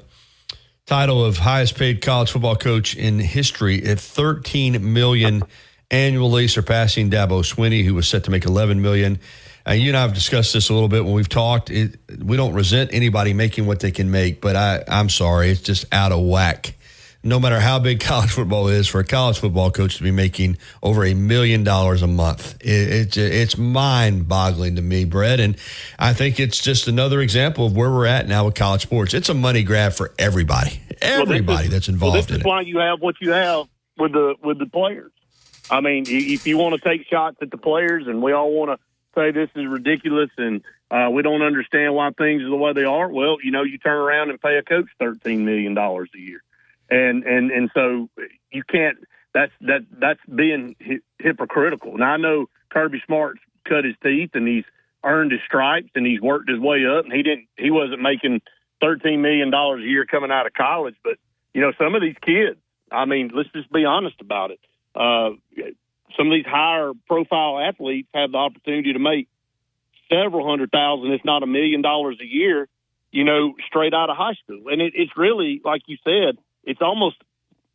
title of highest paid college football coach in history at $13 million annually, surpassing Dabo Swinney, who was set to make $11 million. You and I have discussed this a little bit when we've talked. We don't resent anybody making what they can make, but I'm sorry, it's just out of whack. No matter how big college football is, for a college football coach to be making over $1 million a month, it's mind-boggling to me, Brett. And I think it's just another example of where we're at now with college sports. It's a money grab for everybody, that's involved in it. This is why you have what you have with the players. I mean, if you want to take shots at the players, and we all want to say this is ridiculous and we don't understand why things are the way they are, well, you turn around and pay a coach $13 million a year. And so you can't, that's being hypocritical. Now, I know Kirby Smart's cut his teeth and he's earned his stripes and he's worked his way up, and he wasn't making $13 million a year coming out of college. But, some of these kids, I mean, let's just be honest about it. Some of these higher profile athletes have the opportunity to make several $100,000, if not $1 million a year, straight out of high school. And it's really, like you said, it's almost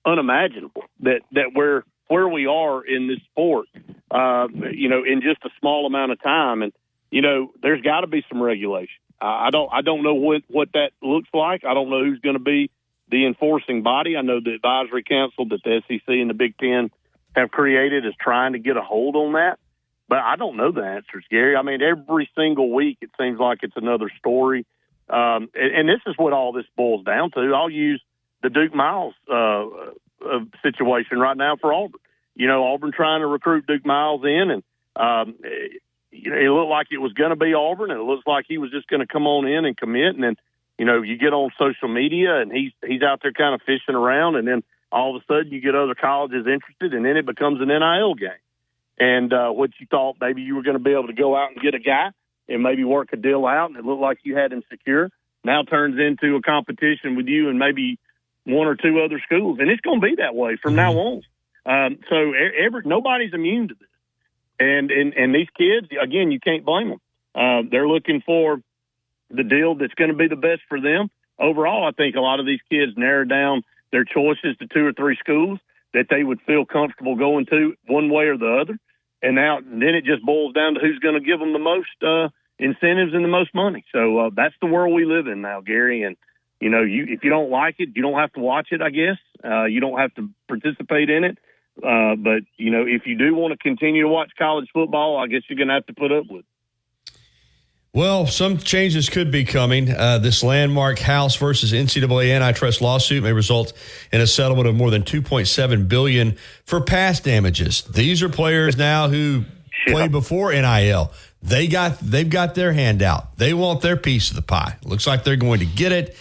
unimaginable that we're where we are in this sport, in just a small amount of time. And, there's got to be some regulation. I don't know what that looks like. I don't know who's going to be the enforcing body. I know the advisory council that the SEC and the Big Ten have created is trying to get a hold on that. But I don't know the answers, Gary. I mean, every single week it seems like it's another story. And this is what all this boils down to. I'll use the Duke Miles situation right now for Auburn. Auburn trying to recruit Duke Miles in, and it looked like it was going to be Auburn, and it looks like he was just going to come on in and commit. And then, you get on social media, and he's out there kind of fishing around, and then all of a sudden you get other colleges interested, and then it becomes an NIL game. And what you thought maybe you were going to be able to go out and get a guy and maybe work a deal out, and it looked like you had him secure, now turns into a competition with you and maybe one or two other schools. And it's going to be that way from now on. So nobody's immune to this. And these kids, again, you can't blame them. They're looking for the deal that's going to be the best for them. Overall, I think a lot of these kids narrow down their choices to 2 or 3 schools that they would feel comfortable going to one way or the other. And then it just boils down to who's going to give them the most incentives and the most money. So that's the world we live in now, Gary. And, if you don't like it, you don't have to watch it, I guess. You don't have to participate in it. But, if you do want to continue to watch college football, I guess you're going to have to put up with it. Well, some changes could be coming. This landmark House versus NCAA antitrust lawsuit may result in a settlement of more than $2.7 billion for past damages. These are players now who played before NIL. They've got their hand out. They want their piece of the pie. Looks like they're going to get it.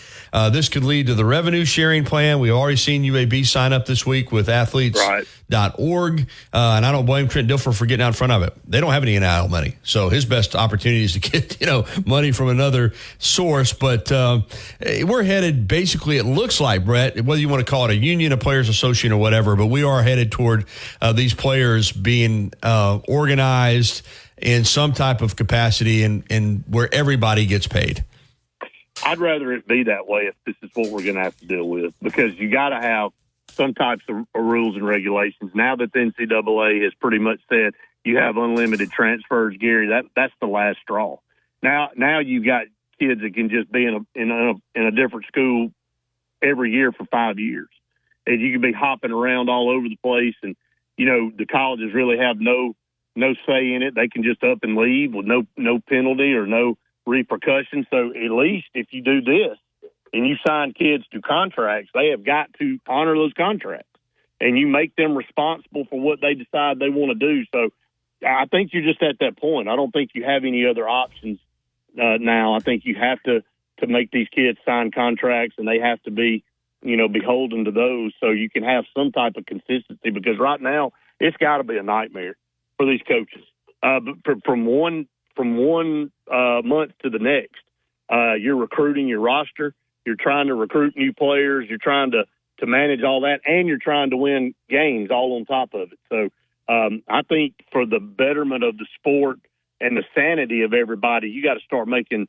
This could lead to the revenue sharing plan. We've already seen UAB sign up this week with athletes.org. And I don't blame Trent Dilfer for getting out in front of it. They don't have any NIL money. So his best opportunity is to get, money from another source. But we're headed basically, it looks like, Brett, whether you want to call it a union, a players association or whatever, but we are headed toward these players being organized in some type of capacity and where everybody gets paid. I'd rather it be that way if this is what we're going to have to deal with, because you got to have some types of rules and regulations. Now that the NCAA has pretty much said you have unlimited transfers, Gary, that's the last straw. Now you got kids that can just be in a different school every year for 5 years, and you can be hopping around all over the place. And the colleges really have no say in it. They can just up and leave with no penalty or no repercussions. So at least if you do this and you sign kids to contracts, they have got to honor those contracts, and you make them responsible for what they decide they want to do. So I think you're just at that point. I don't think you have any other options now. I think you have to make these kids sign contracts, and they have to be, beholden to those so you can have some type of consistency, because right now it's got to be a nightmare for these coaches. But from one month to the next, you're recruiting your roster, you're trying to recruit new players, you're trying to manage all that, and you're trying to win games all on top of it. So I think for the betterment of the sport and the sanity of everybody, you got to start making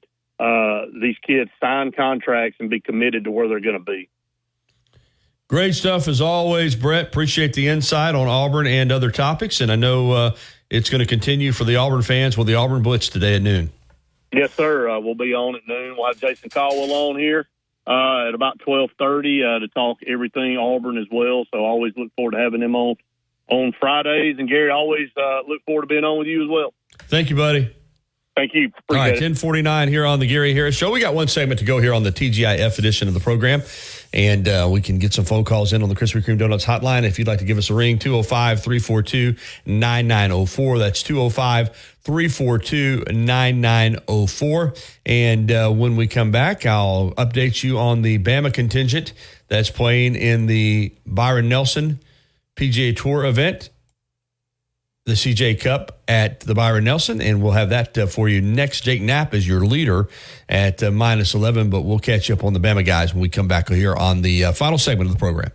these kids sign contracts and be committed to where they're going to be. Great stuff as always, Brett. Appreciate the insight on Auburn and other topics, and I know it's going to continue for the Auburn fans with the Auburn Blitz today at noon. Yes, sir. We'll be on at noon. We'll have Jason Caldwell on here at about 12:30 to talk everything Auburn as well. So I always look forward to having him on Fridays. And, Gary, always look forward to being on with you as well. Thank you, buddy. Thank you. All right, 10:49 here on the Gary Harris Show. We got one segment to go here on the TGIF edition of the program, and we can get some phone calls in on the Krispy Kreme Donuts hotline. If you'd like to give us a ring, 205-342-9904. That's 205-342-9904. And when we come back, I'll update you on the Bama contingent that's playing in the Byron Nelson PGA Tour event, the CJ Cup at the Byron Nelson, and we'll have that for you next. Jake Knapp is your leader at -11, but we'll catch up on the Bama guys when we come back here on the final segment of the program.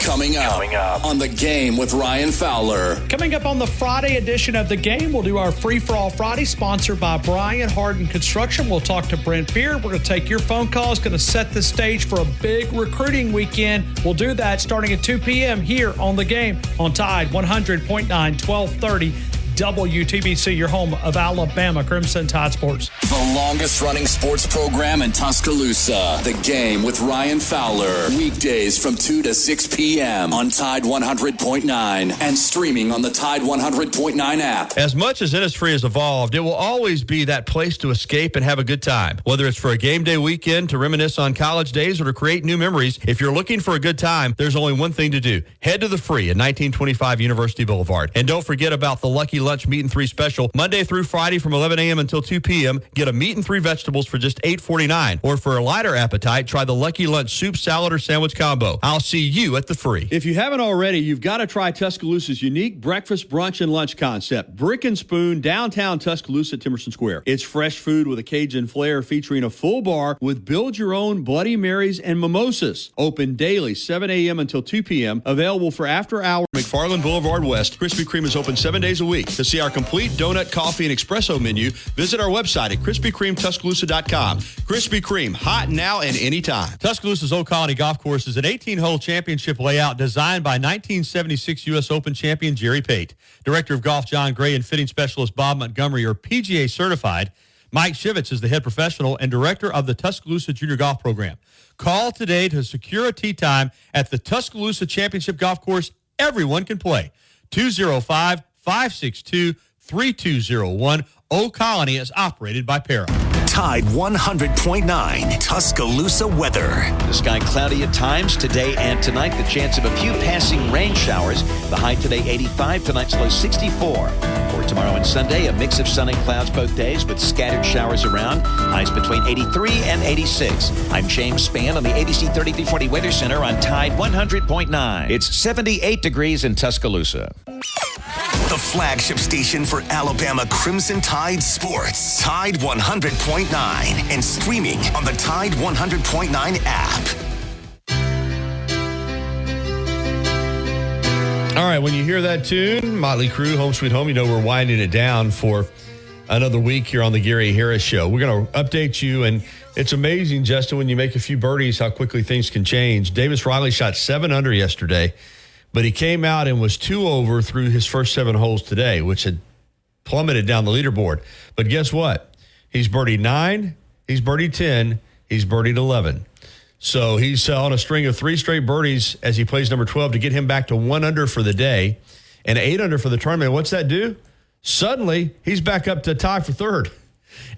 Coming up on The Game with Ryan Fowler. Coming up on the Friday edition of The Game, we'll do our Free-for-All Friday, sponsored by Brian Harden Construction. We'll talk to Brent Beard. We're going to take your phone calls, going to set the stage for a big recruiting weekend. We'll do that starting at 2 p.m. here on The Game on Tide 100.9, 1230 WTBC, your home of Alabama Crimson Tide Sports. The longest running sports program in Tuscaloosa. The Game with Ryan Fowler. Weekdays from 2 to 6 p.m. on Tide 100.9 and streaming on the Tide 100.9 app. As much as Innisfree has evolved, it will always be that place to escape and have a good time. Whether it's for a game day weekend, to reminisce on college days, or to create new memories, if you're looking for a good time, there's only one thing to do. Head to the Free at 1925 University Boulevard. And don't forget about the Lucky Lunch Meat and 3 special. Monday through Friday from 11 a.m. until 2 p.m. Get a meat and 3 vegetables for just $8.49. Or for a lighter appetite, try the Lucky Lunch soup, salad, or sandwich combo. I'll see you at the Free. If you haven't already, you've got to try Tuscaloosa's unique breakfast, brunch, and lunch concept. Brick and Spoon, downtown Tuscaloosa, Timerson Square. It's fresh food with a Cajun flair featuring a full bar with build-your-own Bloody Marys and mimosas. Open daily, 7 a.m. until 2 p.m. Available for after-hour. McFarland Boulevard West. Krispy Kreme is open 7 days a week. To see our complete donut, coffee, and espresso menu, visit our website at KrispyKremeTuscaloosa.com. Krispy Kreme, hot now and anytime. Tuscaloosa's Old Colony Golf Course is an 18-hole championship layout designed by 1976 U.S. Open champion Jerry Pate. Director of Golf John Gray and fitting specialist Bob Montgomery are PGA certified. Mike Shivitz is the head professional and director of the Tuscaloosa Junior Golf Program. Call today to secure a tee time at the Tuscaloosa Championship Golf Course. Everyone can play. 205-562-3201. Old Colony is operated by Para. Tide 100.9 Tuscaloosa weather. The sky cloudy at times today and tonight. The chance of a few passing rain showers. The high today 85, tonight's low 64. For tomorrow and Sunday, a mix of sun and clouds both days with scattered showers around. Highs between 83 and 86. I'm James Spann on the ABC 3340 Weather Center on Tide 100.9. It's 78 degrees in Tuscaloosa. The flagship station for Alabama Crimson Tide Sports. Tide 100.9 and streaming on the Tide 100.9 app. All right, when you hear that tune, Motley Crue, Home Sweet Home, you know we're winding it down for another week here on the Gary Harris Show. We're going to update you, and it's amazing, Justin, when you make a few birdies, how quickly things can change. Davis Riley shot 7 under yesterday, but he came out and was 2 over through his first 7 holes today, which had plummeted down the leaderboard. But guess what? He's birdied 9, he's birdied 10, he's birdied 11. So he's on a string of 3 straight birdies as he plays number 12 to get him back to 1 under for the day and 8 under for the tournament. What's that do? Suddenly, he's back up to tie for third.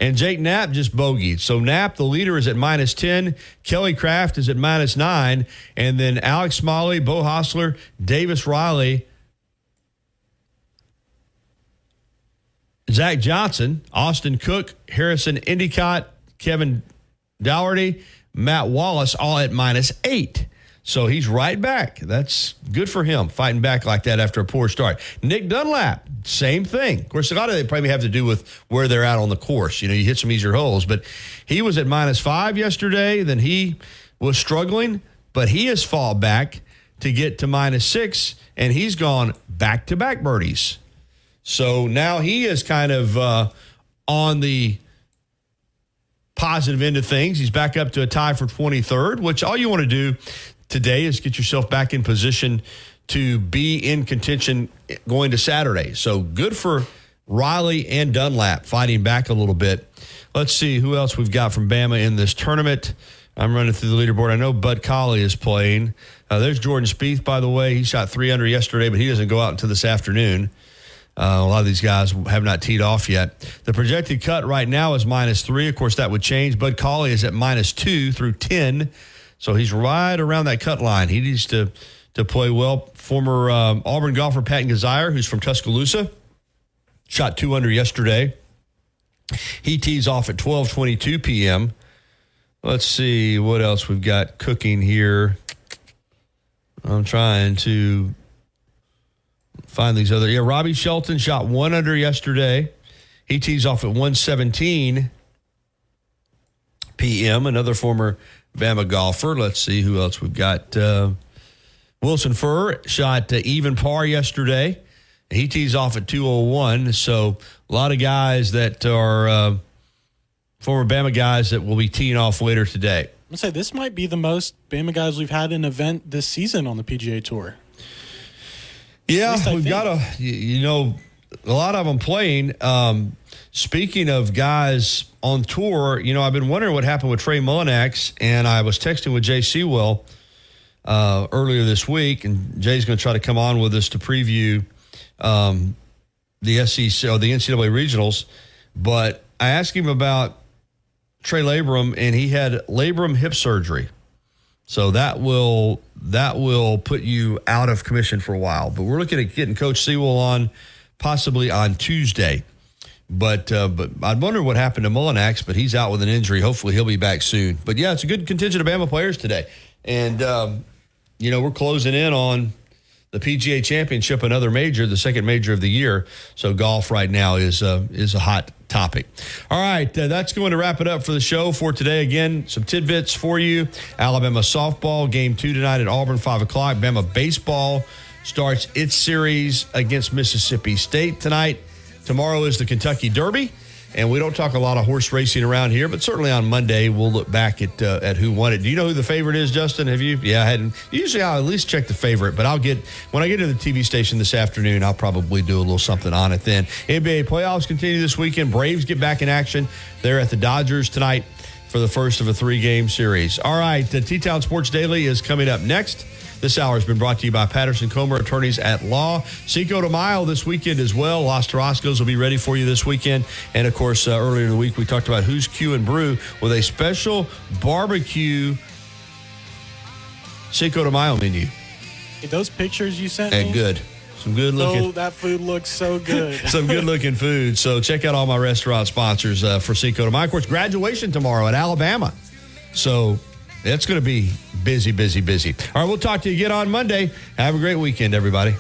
And Jake Knapp just bogeyed. So Knapp, the leader, is at -10. Kelly Craft is at -9. And then Alex Smalley, Bo Hostler, Davis Riley, Zach Johnson, Austin Cook, Harrison Endicott, Kevin Dougherty, Matt Wallace, all at -8. So he's right back. That's good for him, fighting back like that after a poor start. Nick Dunlap, same thing. Of course, a lot of it probably have to do with where they're at on the course. You know, you hit some easier holes, but he was at -5 yesterday. Then he was struggling, but he has fought back to get to -6, and he's gone back-to-back birdies. So now he is kind of on the positive end of things. He's back up to a tie for 23rd, which all you want to do today is get yourself back in position to be in contention going to Saturday. So good for Riley and Dunlap fighting back a little bit. Let's see who else we've got from Bama in this tournament. I'm running through the leaderboard. I know Bud Colley is playing. There's Jordan Spieth, by the way. He shot 3 under yesterday, but he doesn't go out until this afternoon. A lot of these guys have not teed off yet. The projected cut right now is -3. Of course, that would change. Bud Colley is at -2 through 10. So he's right around that cut line. He needs to play well. Former Auburn golfer Patton Kazire, who's from Tuscaloosa, shot 2 under yesterday. He tees off at 12:22 p.m. Let's see what else we've got cooking here. I'm trying to find these other. Yeah, Robbie Shelton shot 1 under yesterday. He tees off at 1:17 p.m. Another former Bama golfer. Let's see who else we've got. Wilson Furr shot even par yesterday. He tees off at 2:01. So a lot of guys that are former Bama guys that will be teeing off later today. I'm going to say this might be the most Bama guys we've had in an event this season on the PGA Tour. Yeah, we've got a lot of them playing. Speaking of guys on tour, I've been wondering what happened with Trey Mullinax, and I was texting with Jay Sewell earlier this week, and Jay's going to try to come on with us to preview the SEC or the NCAA regionals. But I asked him about Trey Labrum, and he had labrum hip surgery. So that will put you out of commission for a while. But we're looking at getting Coach Sewell on possibly on Tuesday. But I'd wonder what happened to Mullinax, but he's out with an injury. Hopefully he'll be back soon. But, yeah, it's a good contingent of Bama players today. And, we're closing in on the PGA Championship, another major, the second major of the year. So golf right now is a hot topic. All right, that's going to wrap it up for the show for today. Again, some tidbits for you. Alabama softball, game 2 tonight at Auburn, 5 o'clock. Bama baseball starts its series against Mississippi State tonight. Tomorrow is the Kentucky Derby. And we don't talk a lot of horse racing around here, but certainly on Monday we'll look back at who won it. Do you know who the favorite is, Justin? Have you? Yeah, I hadn't. Usually I'll at least check the favorite, but when I get to the TV station this afternoon, I'll probably do a little something on it then. NBA playoffs continue this weekend. Braves get back in action. They're at the Dodgers tonight for the first of a 3-game series. All right, the T-Town Sports Daily is coming up next. This hour has been brought to you by Patterson Comer, attorneys at law. Cinco de Mayo this weekend as well. Los Tarascos will be ready for you this weekend. And, of course, earlier in the week we talked about Who's Q and Brew with a special barbecue Cinco de Mayo menu. Hey, those pictures you sent me? Good. Some good looking. Oh, that food looks so good. Some good looking food. So check out all my restaurant sponsors for Cinco de Mayo. Of course, graduation tomorrow at Alabama. So it's going to be busy, busy, busy. All right, we'll talk to you again on Monday. Have a great weekend, everybody.